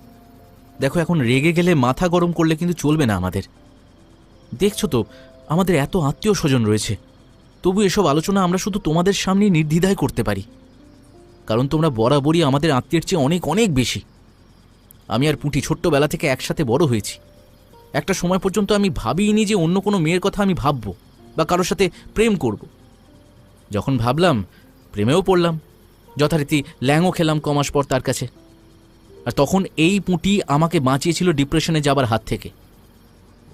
দেখো, এখন রেগে গেলে মাথা গরম করলে কিন্তু চলবে না আমাদের। দেখছো তো আমাদের এত আত্মীয় স্বজন রয়েছে, তবু এসব আলোচনা আমরা শুধু তোমাদের সামনেই নির্দ্বিধায় করতে পারি, কারণ তোমরা বরাবরই আমাদের আত্মীয়ের চেয়ে অনেক অনেক বেশি। আমি আর পুঁটি ছোট্টবেলা থেকে একসাথে বড় হয়েছি। একটা সময় পর্যন্ত আমি ভাবিনি যে অন্য কোনো মেয়ের কথা আমি ভাববো বা কারোর সাথে প্রেম করব। যখন ভাবলাম, প্রেমেও পড়লাম, যথারীতি ল্যাংও খেলাম কমাস পর তার কাছে। আর তখন এই পুঁটি আমাকে বাঁচিয়েছিল ডিপ্রেশনে যাবার হাত থেকে।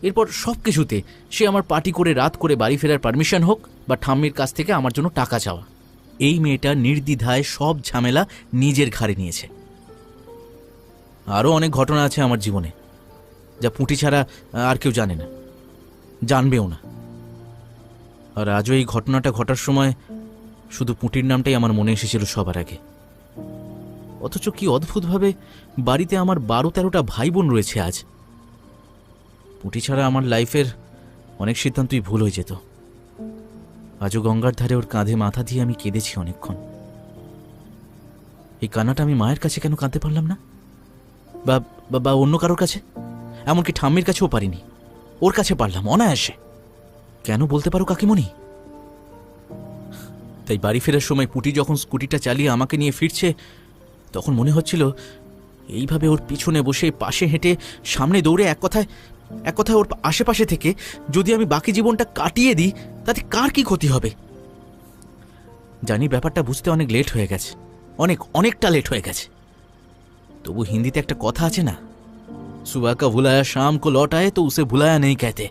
এরপর সব কিছুতে সে আমার পার্টি করে রাত করে বাড়ি ফেরার পারমিশন হোক বা ঠাম্মির কাছ থেকে আমার জন্য টাকা চাওয়া, এই মেয়েটা নির্দ্বিধায় সব ঝামেলা নিজের ঘাড়ে নিয়েছে। আরও অনেক ঘটনা আছে আমার জীবনে, যা পুঁটি ছাড়া আর কেউ জানে না, জানবেও না। আর আজও এই ঘটনাটা ঘটার সময় শুধু পুঁটির নামটাই আমার মনে এসেছিল সবার আগে। অথচ কি অদ্ভুতভাবে বাড়িতে আমার 12-13টা ভাই বোন রয়েছে আজ। পুঁটি ছাড়া আমার লাইফের অনেক সিদ্ধান্তই ভুল হয়ে যেত। আজও গঙ্গার ধারে ওর কাঁধে মাথা দিয়ে আমি কেঁদেছি অনেকক্ষণ। এই কান্নাটা আমি মায়ের কাছে কেন কাঁদতে পারলাম না, বা অন্য কারোর কাছে? এমনকি ঠাম্মির কাছেও পারিনি, ওর কাছে পারলাম অনায়াসে। কেন বলতে পারো কাকিমণি? তাই বাড়ি ফেরার সময় পুঁটি যখন স্কুটিটা চালিয়ে আমাকে নিয়ে ফিরছে, তখন মনে হচ্ছিল এইভাবে ওর পিছনে বসে পাশে হেঁটে সামনে দৌড়ে এক কথায় ওর আশেপাশে থেকে যদি আমি বাকি জীবনটা কাটিয়ে দিই, তাতে কার কি ক্ষতি হবে। জানি ব্যাপারটা বুঝতে অনেক লেট হয়ে গেছে, অনেকটা লেট হয়ে গেছে। তবু হিন্দিতে একটা কথা আছে না, সুবহ কা ভুলায়া শাম কো লৌটায়ে তো উসে ভুলায়া নেই कहते।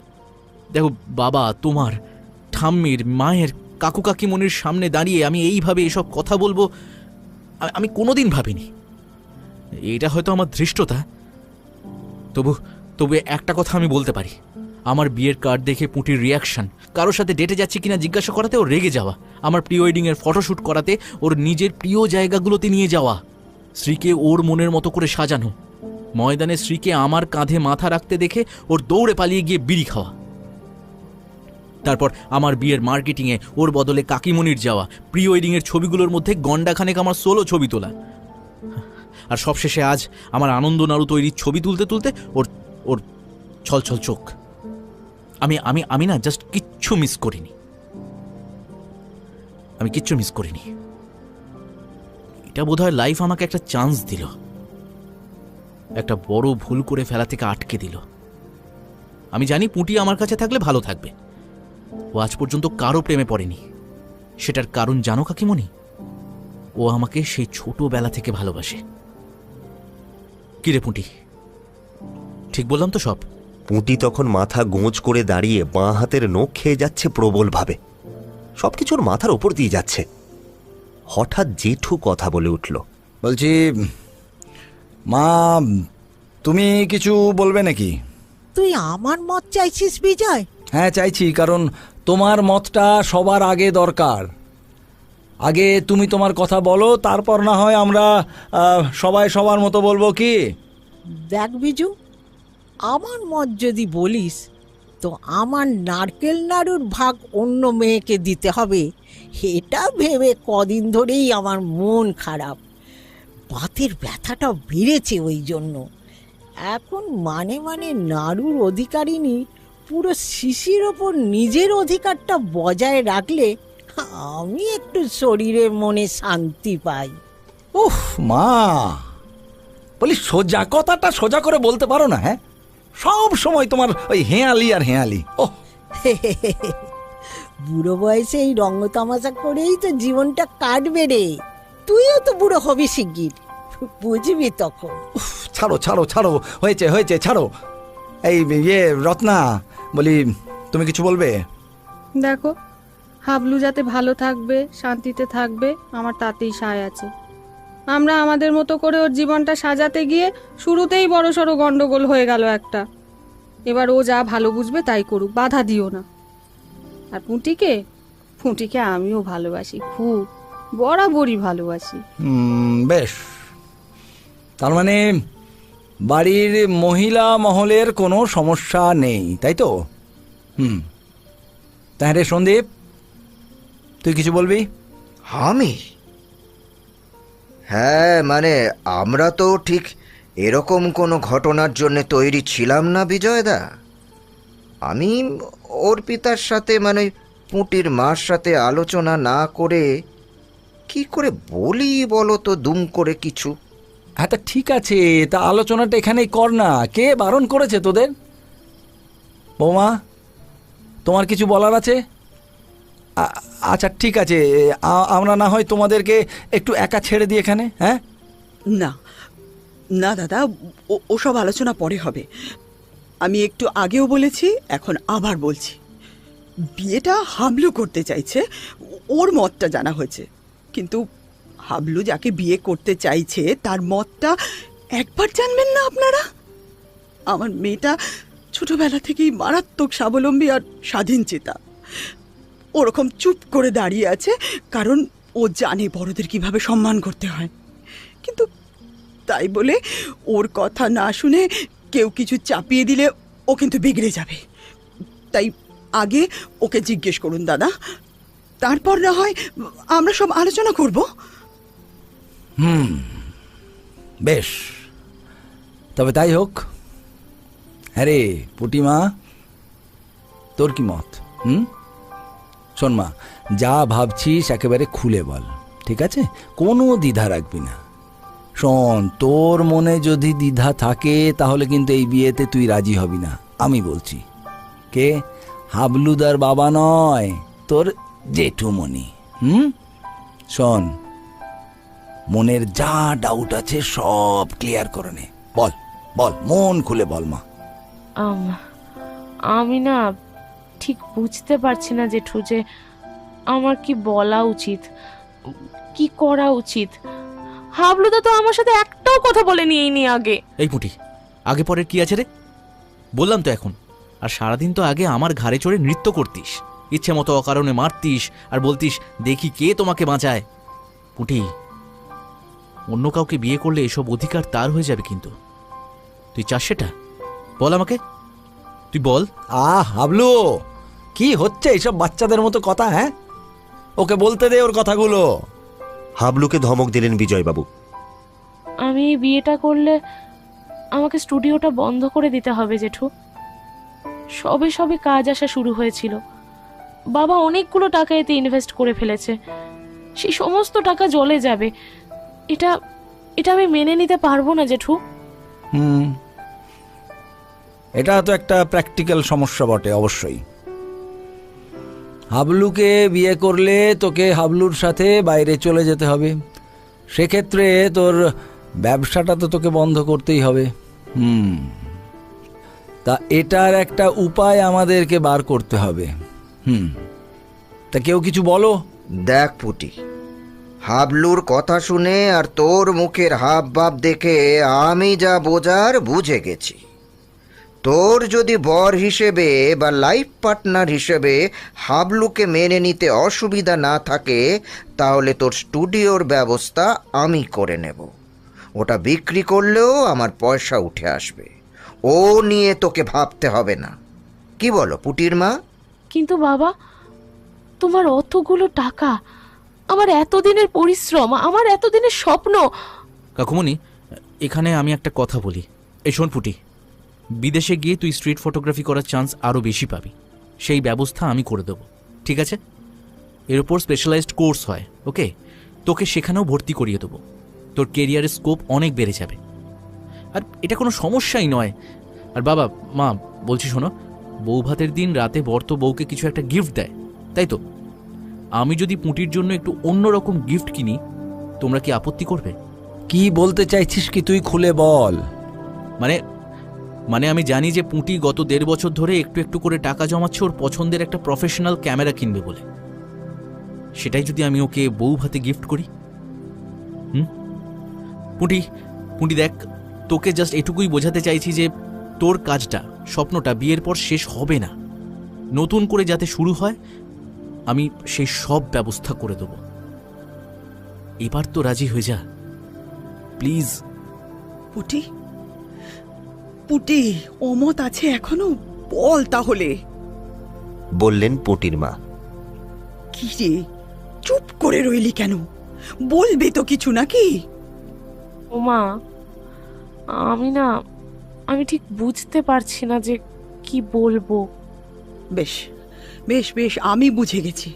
দেখো বাবা, তোমার, ঠাম্মির, মায়ের, কাকু কাকিমণির সামনে দাঁড়িয়ে আমি এইভাবে এসব কথা বলবো আমি কোনোদিন ভাবিনি। এটা হয়তো আমার ধৃষ্টতা, তবু একটা কথা আমি বলতে পারি, আমার বিয়ের কার্ড দেখে পুঁটির রিয়াকশন, কারোর সাথে ডেটে যাচ্ছি কিনা জিজ্ঞাসা করাতে ওর রেগে যাওয়া, আমার প্রি ওয়েডিংয়ের ফটোশ্যুট করাতে ওর নিজের প্রিয় জায়গাগুলোতে নিয়ে যাওয়া, স্ত্রীকে ওর মনের মতো করে সাজানো, ময়দানে স্ত্রীকে আমার কাঁধে মাথা রাখতে দেখে ওর দৌড়ে পালিয়ে গিয়ে বিড়ি খাওয়া, তারপর আমার বিয়ের মার্কেটিংয়ে ওর বদলে কাকিমণির যাওয়া, প্রি ওয়েডিংয়ের ছবিগুলোর মধ্যে গন্ডাখানেক আমার সোলো ছবি তোলা, আর সবশেষে আজ আমার আনন্দ নাড়ু তৈরির ছবি তুলতে তুলতে ওর ছলছল চোখ। আমি না জাস্ট কিচ্ছু মিস করিনি। এটা বোধহয় লাইফ আমাকে একটা চান্স দিল, একটা বড় ভুল করে ফেলা থেকে আটকে দিল। আমি জানি পুঁটি আমার কাছে থাকলে ভালো থাকবে। ও আজ পর্যন্ত কারো প্রেমে পড়েনি। সেটার কারণ জানো কাকিমণি? ও আমাকে সেই ছোটবেলা থেকে ভালোবাসে। কিরে পুঁটি, ঠিক বললাম তো সব? পুঁটি তখন মাথা গোঁজ করে দাঁড়িয়ে বাঁ হাতের নখ খেয়ে যাচ্ছে প্রবলভাবে। সবকিছুর মাথার ওপর দিয়ে যাচ্ছে। হঠাৎ জেঠু কথা বলে উঠল, বলছি মা, তুমি কিছু বলবে নাকি? তুই আমার মত চাইছিস বিজয়? হ্যাঁ চাইছি, কারণ তোমার মতটা সবার আগে দরকার। আগে তুমি তোমার কথা বলো, তারপর না হয় আমরা সবাই সবার মতো বলবো। কি দেখ বিজু, আমার মত যদি বলিস তো আমার নারকেল নাড়ুর ভাগ অন্য মেয়েকে দিতে হবে, এটা ভেবে কদিন ধরেই আমার মন খারাপ। বাতের ব্যথাটা বেড়েছে ওই জন্য। এখন মানে নাড়ুর অধিকারিনী পুরো শিশির ওপর নিজের অধিকারটা বজায় রাখলে আমি একটু শরীরে মনে শান্তি পাই। উফ মা, বলি সোজা কথাটা সোজা করে বলতে পারো না? হ্যাঁ, সব সময় তোমার ওই হেঁয়ালি আর হেঁয়ালি। ও বুড়ো বয়সে এই রঙ্গ তামাশা করেই তো জীবনটা কাটবে রে। তুইও তো বুড়ো হবি শিগগির, বুঝবি তখন। ছাড়ো ছাড়ো ছাড়ো, হয়েছে হয়েছে, ছাড়ো। এই রত্না, বলি তুমি কিছু বলবে? দেখো, হাবলু যাতে ভালো থাকবে, শান্তিতে থাকবে, আমার তাতেই সায় আছে। আমরা আমাদের মতো করে ওর জীবনটা সাজাতে গিয়ে শুরুতেই বড়সড় গন্ডগোল হয়ে গেল একটা। এবার ও যা ভালো বুঝবে তাই করুক, বাধা দিও না। আর পুঁটিকে আমিও ভালোবাসি, খুব বরাবরই ভালোবাসি। বেশ, তার মানে বাড়ির মহিলা মহলের কোনো সমস্যা নেই, তাই তো? তাই রে সন্দীপ, তুই কিছু বলবি? আমি? হ্যাঁ, মানে আমরা তো ঠিক এরকম কোনো ঘটনার জন্য তৈরি ছিলাম না বিজয়দা। আমি ওর পিতার সাথে, মানে পুঁটির মার সাথে আলোচনা না করে কি করে বলি বলো তো দুম করে কিছু? হ্যাঁ, তা ঠিক আছে, তা আলোচনাটা এখানেই কর না। কে বারণ করেছে তোদের? বৌমা, তোমার কিছু বলার আছে? আচ্ছা ঠিক আছে, আমরা না হয় তোমাদেরকে একটু একা ছেড়ে দিই এখানে। হ্যাঁ, না না দাদা, ওসব আলোচনা পরে হবে। আমি একটু আগেও বলেছি, এখন আবার বলছি, বিয়েটা হাবলু করতে চাইছে, ওর মতটা জানা হয়েছে। কিন্তু হাবলু যাকে বিয়ে করতে চাইছে তার মতটা একবার জানবেন না আপনারা? আমার মেয়েটা ছোটবেলা থেকেই মারাত্মক স্বাবলম্বী আর স্বাধীনচেতা। ওরকম চুপ করে দাঁড়িয়ে আছে কারণ ও জানে বড়দের কিভাবে সম্মান করতে হয়। কিন্তু তাই বলে ওর কথা না শুনে কেউ কিছু চাপিয়ে দিলে ও কিন্তু বিগড়ে যাবে। তাই আগে ওকে জিজ্ঞেস করুন দাদা, তারপর না হয় আমরা সব আলোচনা করব। বেশ, তবে তাই হোক। হ্যাঁ রে পুটিমা, তোর কি মত? শোন মা, যা ভাবছিস একেবারে খুলে বল, ঠিক আছে? কোনো দ্বিধা রাখবি না। শোন, তোর মনে যদি দ্বিধা থাকে তাহলে কিন্তু এই বিয়েতে তুই রাজি হবি না, আমি বলছি। কে? হাবলুদার বাবা নয়, তোর জেঠুমণি। শোন, মনের যা ডাউট আছে সব ক্লিয়ার করে নে। বল বল, মন খুলে বল মা। আমি না ঠিক বুঝতে পারছি না জেঠু, যে আমার কি বলা উচিত, কি করা উচিত। হাবলুদা তো আমার সাথে একটাও কথা বলেনি এই নিয়ে আগে। এই পুঁটি, আগে পরের কি আছে রে? বললাম তো এখন। আর সারাদিন তো আগে আমার ঘাড়ে চড়ে নৃত্য করতিস, ইচ্ছে মতো অকারণে মারতিস আর বলতিস দেখি কে তোমাকে বাঁচায়। পুঁটি, অন্য কাউকে বিয়ে করলে এসব অধিকার তার হয়ে যাবে, কিন্তু তুই চাস সেটা? বল আমাকে, তুই বল। হাবলু, কি হচ্ছে এইসব বাচ্চাদের মতো কথা? হ্যাঁ, ওকে বলতে দে ওর কথাগুলো। হাবলুকে ধমক দিলেন বিজয়বাবু। আমি বিয়েটা করলে আমাকে স্টুডিওটা বন্ধ করে দিতে হবে জেঠু। সবে সবে কাজ আসা শুরু হয়েছিল, বাবা অনেকগুলো টাকা এতে ইনভেস্ট করে ফেলেছে, সেই সমস্ত টাকা জলে যাবে। এটা এটা আমি মেনে নিতে পারবো না জেঠু। এটা তো একটা প্র্যাকটিক্যাল সমস্যা বটে, অবশ্যই। হাবলুকে বিয়ে করলে তোকে হাবলুর সাথে বাইরে চলে যেতে হবে। সেক্ষেত্রে তোর ব্যবসাটা তো তোকে বন্ধ করতেই হবে। তা এটার একটা উপায় আমাদেরকে বার করতে হবে। তা কেউ কিছু বলো। দেখ পুটি, হাবলুর কথা শুনে আর তোর মুখের হাব ভাব দেখে আমি যা বোঝার বুঝে গেছি। তোর যদি বর হিসেবে বা লাইফ পার্টনার হিসেবে হাবলুকে মেনে নিতে অসুবিধা না থাকে, তাহলে তোর স্টুডিওর ব্যবস্থা আমি করে নেব। ওটা বিক্রি করলেও আমার পয়সা উঠে আসবে। ও নিয়ে তোকে ভাবতে হবে না। কি বলো পুটির মা? কিন্তু বাবা, তোমার অতগুলো টাকা, আমার এতদিনের পরিশ্রম, আমার এতদিনের স্বপ্ন। কাকুমণি, এখানে আমি একটা কথা বলি। এই শোন পুটি, বিদেশে গিয়ে তুই স্ট্রিট ফটোগ্রাফি করার চান্স আরও বেশি পাবি, সেই ব্যবস্থা আমি করে দেবো, ঠিক আছে? এর উপর স্পেশালাইজড কোর্স হয়, ওকে? তোকে সেখানেও ভর্তি করিয়ে দেবো। তোর কেরিয়ারের স্কোপ অনেক বেড়ে যাবে, আর এটা কোনো সমস্যাই নয়। আর বাবা মা বলছি শোনো, বউ ভাতের দিন রাতে বর তো বউকে কিছু একটা গিফট দেয়, তাই তো? আমি যদি পুঁটির জন্য একটু অন্যরকম গিফট কিনি, তোমরা কি আপত্তি করবে? কি বলতে চাইছিস কি তুই খুলে বল। মানে আমি জানি যে পুঁটি গত 1.5 বছর ধরে একটু একটু করে টাকা জমাচ্ছে ওর পছন্দের একটা প্রফেশনাল ক্যামেরা কিনবে বলে। সেটাই যদি আমি ওকে বউ ভাতে গিফট করি। পুঁটি দেখ, তোকে জাস্ট এটুকুই বোঝাতে চাইছি যে তোর কাজটা, স্বপ্নটা বিয়ের পর শেষ হবে না, নতুন করে যাতে শুরু হয়, আমি সেই সব ব্যবস্থা করে দেব। এবার তো রাজি হয়ে যা প্লিজ। পুটি, পুটি, অমত আছে এখনো? বল তাহলে। বললেন পুটির মা। কি রে, চুপ করে রইলি কেন? বলবে তো কিছু নাকি? ওমা, আমি ঠিক বুঝতে পারছি না যে কি বলবো। বেশ বেশ বেশ, আমি বুঝে গেছি।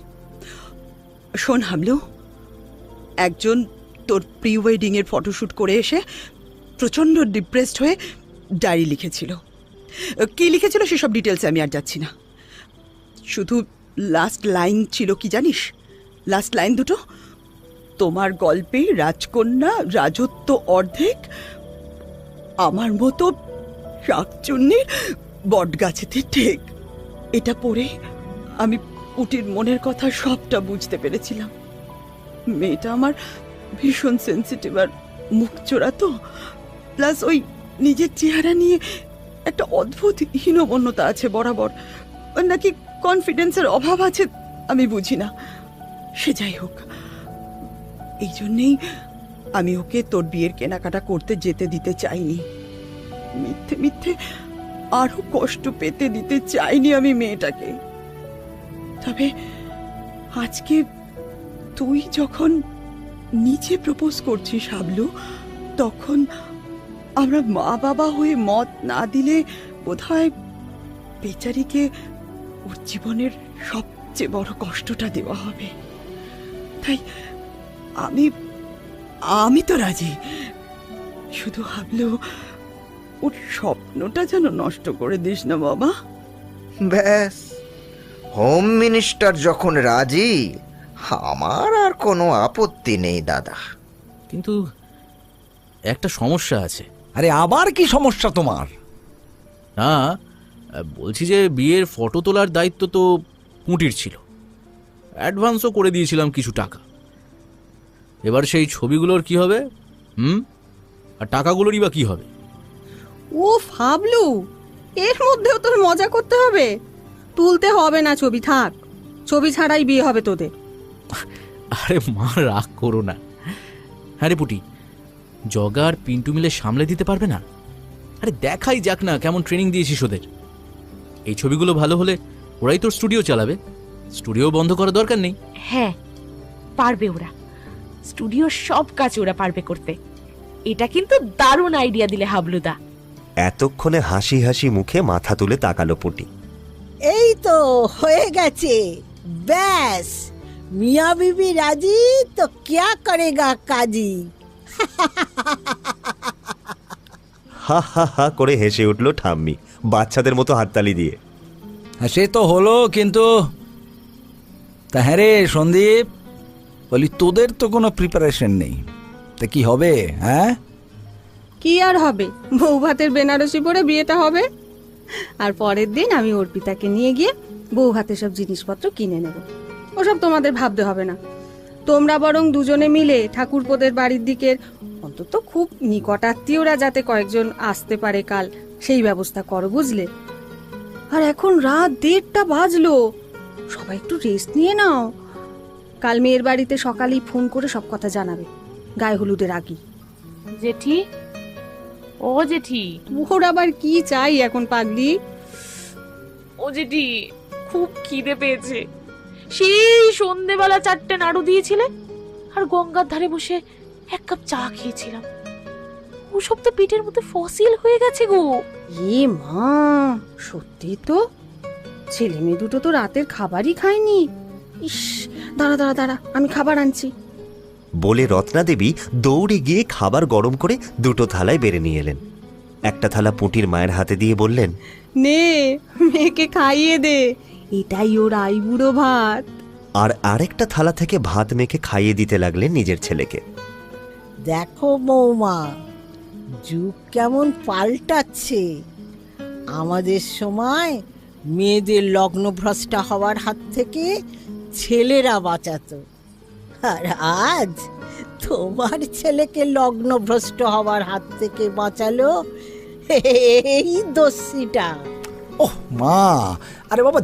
শোন হাবলু, একজন তোর প্রি ওয়েডিং এর ফটোশুট করে এসে প্রচন্ড ডিপ্রেসড হয়ে ডায়েরি লিখেছিল। কি লিখেছিল সেসব ডিটেলস আমি আর যাচ্ছি না। শুধু লাস্ট লাইন ছিল কি জানিস? লাস্ট লাইন দুটো, তোমার গল্পে রাজকন্যা রাজত্ব অর্ধেক, আমার মতো শাকচুন্নির বটগাছেতে ঠেক। এটা পড়ে আমি পুটির মনের কথা সবটা বুঝতে পেরেছিলাম। মেয়েটা আমার ভীষণ সেন্সিটিভ আর মুখ চোরা তো, প্লাস ওই নিজের চেহারা নিয়ে একটা অদ্ভুত হীনমন্যতা আছে বরাবর, নাকি কনফিডেন্সের অভাব আছে, আমি বুঝি না। সে যাই হোক, এই জন্যেই আমি ওকে তোর বিয়ের কেনাকাটা করতে যেতে দিতে চাইনি। মিথ্যে মিথ্যে আরো কষ্ট পেতে দিতে চাইনি আমি মেয়েটাকে। তবে আজকে তুই যখন নিজে প্রপোজ করছিস হাবলু, তখন আমরা মা বাবা হয়ে মত না দিলে বোধহয় বেচারিকে ওর জীবনের সবচেয়ে বড় কষ্টটা দেওয়া হবে। তাই আমি তো রাজি, শুধু হাবলু ওর স্বপ্নটা যেন নষ্ট করে দিস না বাবা। ব্যাস, হোম মিনিস্টার যখন রাজি, আমার আর কোনো আপত্তি নেই দাদা। কিন্তু একটা সমস্যা আছে। আরে আবার কি সমস্যা তোমার? না, বলছি যে বিয়ের ফটো তোলার দায়িত্ব তো পুঁটির ছিল, অ্যাডভান্সও করে দিয়েছিলাম কিছু টাকা। এবার সেই ছবিগুলোর কি হবে? আর টাকাগুলোরই বা কি হবে? ও হাবলু, এর মধ্যেও তোর মজা করতে হবে? তুলতে হবে না ছবি, থাক। ছবি ছাড়াই বিয়ে হবে তোদের। আরে মা, রাগ করো না। হ্যাঁ রে পুটি, জগা আর পিন্টু মিলে সামলে দিতে পারবে না? আরে দেখাই যাক না কেমন ট্রেনিং দিয়েছিস ওদের। এই ছবিগুলো ভালো হলে ওরাই তোর স্টুডিও চালাবে, স্টুডিও বন্ধ করার দরকার নেই। হ্যাঁ, পারবে ওরা, স্টুডিওর সব কাজ ওরা পারবে করতে। এটা কিন্তু দারুণ আইডিয়া দিলে হাবলুদা। এতক্ষণে হাসি হাসি মুখে মাথা তুলে তাকালো পুটি। এই তো হয়ে গেছে, ব্যাস। মিয়া বিবি রাজি তো क्या करेगा काजी। হা হা হা করে হেসে উঠল ঠাম্মি, বাচ্চাদের মতো হাততালি দিয়ে। সে তো হলো, কিন্তু তা হ্যাঁ রে সন্দীপ, বলি তোদের তো কোনো প্রিপারেশন নেই, তা কি হবে? হ্যাঁ, কি আর হবে, বউ ভাতের বেনারসি পরে বিয়েটা হবে, আর পরের দিন আমি অর্পিতাকে নিয়ে গিয়ে বউ ভাতের সব জিনিসপত্র কিনে নেব। ওসব তোমাদের ভাবতে হবে না। তোমরা বরং দুজনে মিলে ঠাকুরপোদের বাড়ির দিকের অন্তত খুব নিকট আত্মীয়রা যাতে কয়েকজন আসতে পারে কাল, সেই ব্যবস্থা করো, বুঝলে? আর এখন রাত 1:30 বাজলো, সবাই একটু রেস্ট নিয়ে নাও। কাল মেয়ের বাড়িতে সকালেই ফোন করে সব কথা জানাবে, গায়ে হলুদের আগেই। জেঠি, ও জেঠি, ওর আবার কি চাই এখন পাগলি? ও জেঠি, খুব খিদে পেয়েছে। সেই সন্ধেবেলা 4টে নাড়ু দিয়েছিলে, আর গঙ্গার ধারে বসে 1 কাপ চা খেয়েছিলাম। ওসব তো পেটের মধ্যে ফসিল হয়ে গেছে গো। এ মা, সত্যি তো, ছেলে মেয়ে দুটো তো রাতের খাবারই খায়নি। ইস, দাঁড়া দাঁড়া দাঁড়া, আমি খাবার আনছি। বলে রত্না দেবী দৌড়ে গিয়ে খাবার গরম করে 2টো থালায় বেড়ে নিয়ে এলেন। একটা থালা পুঁটির মায়ের হাতে দিয়ে বললেন, নে, মেয়েকে খাইয়ে দে, এটাই ওর আইবুড়ো ভাত। আর আরেকটা থালা থেকে ভাত মেখে খাইয়ে দিতে লাগলেন নিজের ছেলেকে। দেখো বৌমা, যুগ কেমন পাল্টাচ্ছে। আমাদের সময় মেয়েদের লগ্নভ্রষ্টা হওয়ার হাত থেকে ছেলেরা বাঁচাতো, আর আজ তোমার ছেলেকে লগ্নভ্রষ্ট হওয়ার হাত থেকে বাঁচালো এই দস্যিটা। ওহ মা, আরে বাবা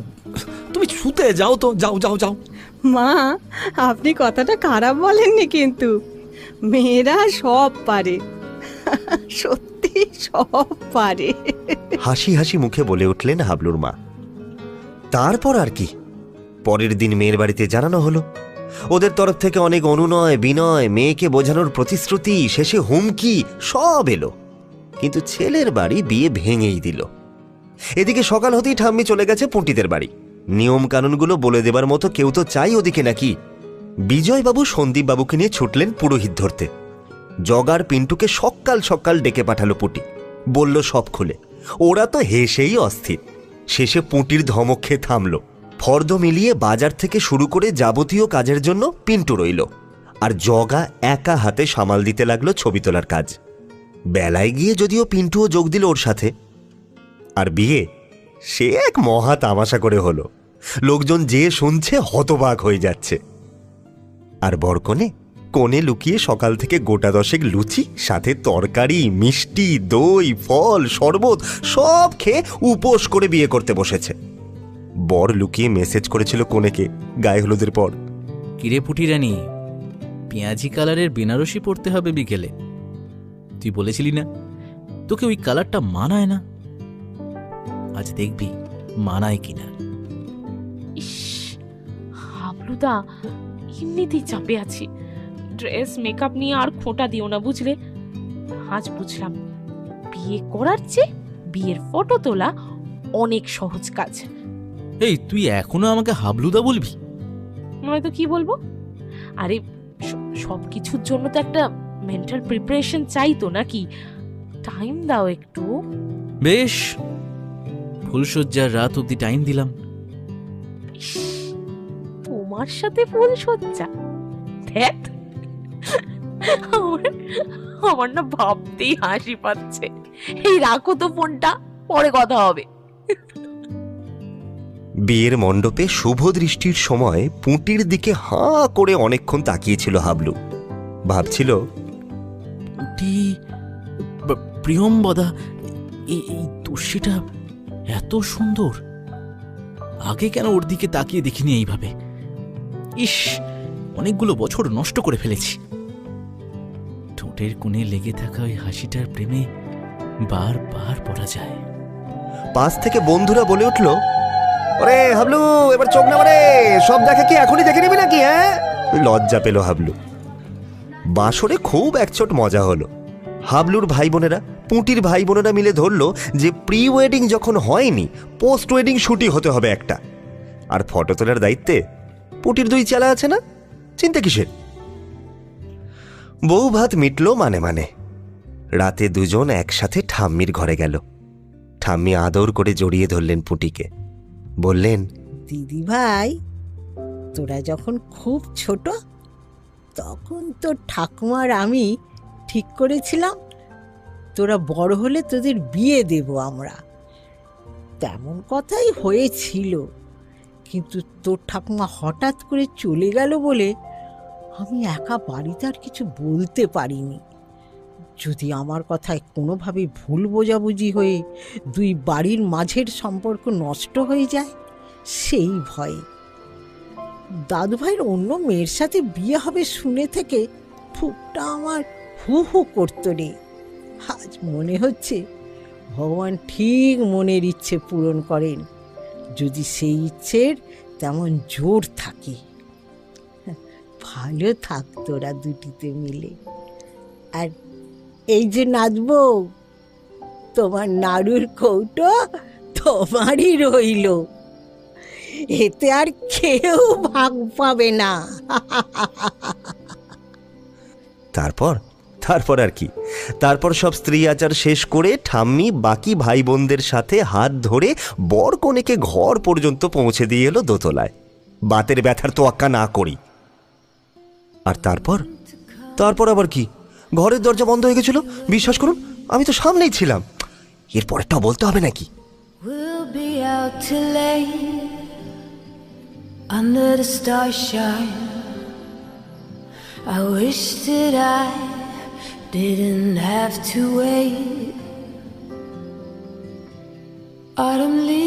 তুমি শুতে যাও তো, যাও যাও যাও। মা, আপনি কথাটা খারাপ বলেননি কিন্তু, মেয়েরা সব পারে, সত্যি সব পারে। হাসি হাসি মুখে বলে উঠলেন হাবলুর মা। তারপর আর কি, পরের দিন মেয়ের বাড়িতে জানানো হলো। ওদের তরফ থেকে অনেক অনুনয় বিনয়, মেয়েকে বোঝানোর প্রতিশ্রুতি, শেষে হুমকি সব এলো। কিন্তু ছেলের বাড়ি বিয়ে ভেঙেই দিল। এদিকে সকাল হতেই ঠাম্মি চলে গেছে পুঁটিদের বাড়ি। নিয়ম কানুনগুলো বলে দেবার মতো কেউ তো চাই ওদিকে নাকি। বিজয়বাবু সন্দীপ বাবুকে নিয়ে ছুটলেন পুরোহিত ধরতে। জগার পিন্টুকে সকাল সকাল ডেকে পাঠালো পুঁটি, বলল সব খুলে। ওরা তো হেসেই অস্থির। শেষে পুঁটির ধমক খেয়ে থামল। ফর্দ মিলিয়ে বাজার থেকে শুরু করে যাবতীয় কাজের জন্য পিন্টু রইল, আর জগা একা হাতে সামাল দিতে লাগলো ছবি তোলার কাজ। বেলায় গিয়ে যদিও পিন্টুও যোগ দিল ওর সাথে। আর বিয়ে সে এক মহা তামাশা করে হলো। লোকজন যে শুনছে হতবাক হয়ে যাচ্ছে। আর বরকনে কোণে লুকিয়ে সকাল থেকে গোটা 10 লুচি, সাথে তরকারি, মিষ্টি, দই, ফল, শরবত সব খেয়ে উপোস করে বিয়ে করতে বসেছে। বর লুকিয়ে মেসেজ করেছিল কনেকে গায়ে হলুদের পর, কিরে পুটি রানী, পেঁয়াজি কালারের বেনারসি পরতে হবে বিকেলে। তুই বলেছিলি না তোকে ওই কালারটা মানায় না? আজ দেখবি মানায় কিনা। ইস, হাবলুদা, এমনিতেই চাপে আছি। ড্রেস মেকআপ নিয়ে আর খোঁটা দিও না, বুঝলে? আজ বুঝলাম, বিয়ে করার চেয়ে বিয়ের ফটো তোলা অনেক সহজ কাজ। এই তুই এখনো আমাকে হাবলুদা বলবি? নয়তো কি বলবো? আরে সবকিছুর জন্য তো একটা মেন্টাল প্রিপারেশন চাই তো, নাকি? টাইম দাও একটু। বেশ, ফুলসজ্জার রাত অব্দি টাইম দিলাম। ইস, তোমার সাথে ফুলসজ্জা? ধ্যাৎ, আমার না ভাবতেই হাসি পাচ্ছে। এই রাখো তো ফোনটা, পরে কথা হবে। বিয়ের মণ্ডপে শুভ দৃষ্টির সময় পুঁটির দিকে হাঁ করে অনেকক্ষণ তাকিয়েছিল হাবলু। ভাবছিল, পুটি, প্রিয়ম্বদা, এই দস্যিটা এত সুন্দর, আগে কেন ওর দিকে তাকিয়ে দেখিনি এইভাবে? ইস, অনেকগুলো বছর নষ্ট করে ফেলেছি। ঠোঁটের কোণে লেগে থাকা ওই হাসিটার প্রেমে বারবার পড়া যায়। পাশ থেকে বন্ধুরা বলে উঠল, ওরে হাবলু, এবার চোখ না মারে, সব দেখা কি এখনই দেখে নিবি নাকি? হ্যাঁ, লজ্জা পেল হাবলু। বাসরে খুব একচোট মজা হলো। হাবলুর ভাই বোনেরা, পুঁটির ভাই বোনেরা মিলে ধরলো যে প্রি ওয়েডিং যখন হয়নি, পোস্ট ওয়েডিং শুটই হতে হবে একটা। আর ফটো তোলার দায়িত্বে পুঁটির 2 চেলা আছে না, চিন্তা কিসের? বউ ভাত মিটল মানে মানে। রাতে দুজন একসাথে ঠাম্মির ঘরে গেল। ঠাম্মি আদর করে জড়িয়ে ধরলেন পুঁটিকে, বললেন, দিদি ভাই, তোরা যখন খুব ছোট তখন তোর ঠাকুমার আমি ঠিক করেছিলাম তোরা বড় হলে তোদের বিয়ে দেব আমরা। তেমন কথাই হয়েছিল, কিন্তু তোর ঠাকুমা হঠাৎ করে চলে গেল বলে আমি একা বাড়িতে আর কিছু বলতে পারিনি। যদি আমার কথায় কোনোভাবে ভুল বোঝাবুঝি হয়ে 2 বাড়ির মাঝের সম্পর্ক নষ্ট হয়ে যায়, সেই ভয়ে। দাদু ভাইয়ের অন্য মেয়ের সাথে বিয়ে হবে শুনে থেকে ফুকটা আমার হু হু করতো রে। আজ মনে হচ্ছে ভগবান ঠিক মনের ইচ্ছে পূরণ করেন, যদি সেই ইচ্ছের তেমন জোর থাকে। ভালো থাক তোরা দুটিতে মিলে। আর এই যে নাচবো, তোমার নাড়ুর কৌটো তোমারই রইল, এতে আর কেউ ভাগ পাবে না। তারপর তারপর আর কি, তারপর সব স্ত্রী আচার শেষ করে ঠাম্মি বাকি ভাই বোনদের সাথে হাত ধরে বর কনেকে ঘর পর্যন্ত পৌঁছে দিয়ে এলো দোতলায়, বাতের ব্যথার তোয়াক্কা না করি। আর তারপর আবার কি, ঘরের দরজা বন্ধ হয়ে গেছিল, বিশ্বাস করুন আমি তো সামনেই ছিলাম। এর পরেরটা বলতে হবে নাকি? We'll be out till late under the starshine. I wish that I didn't have to wait. Autumn leaves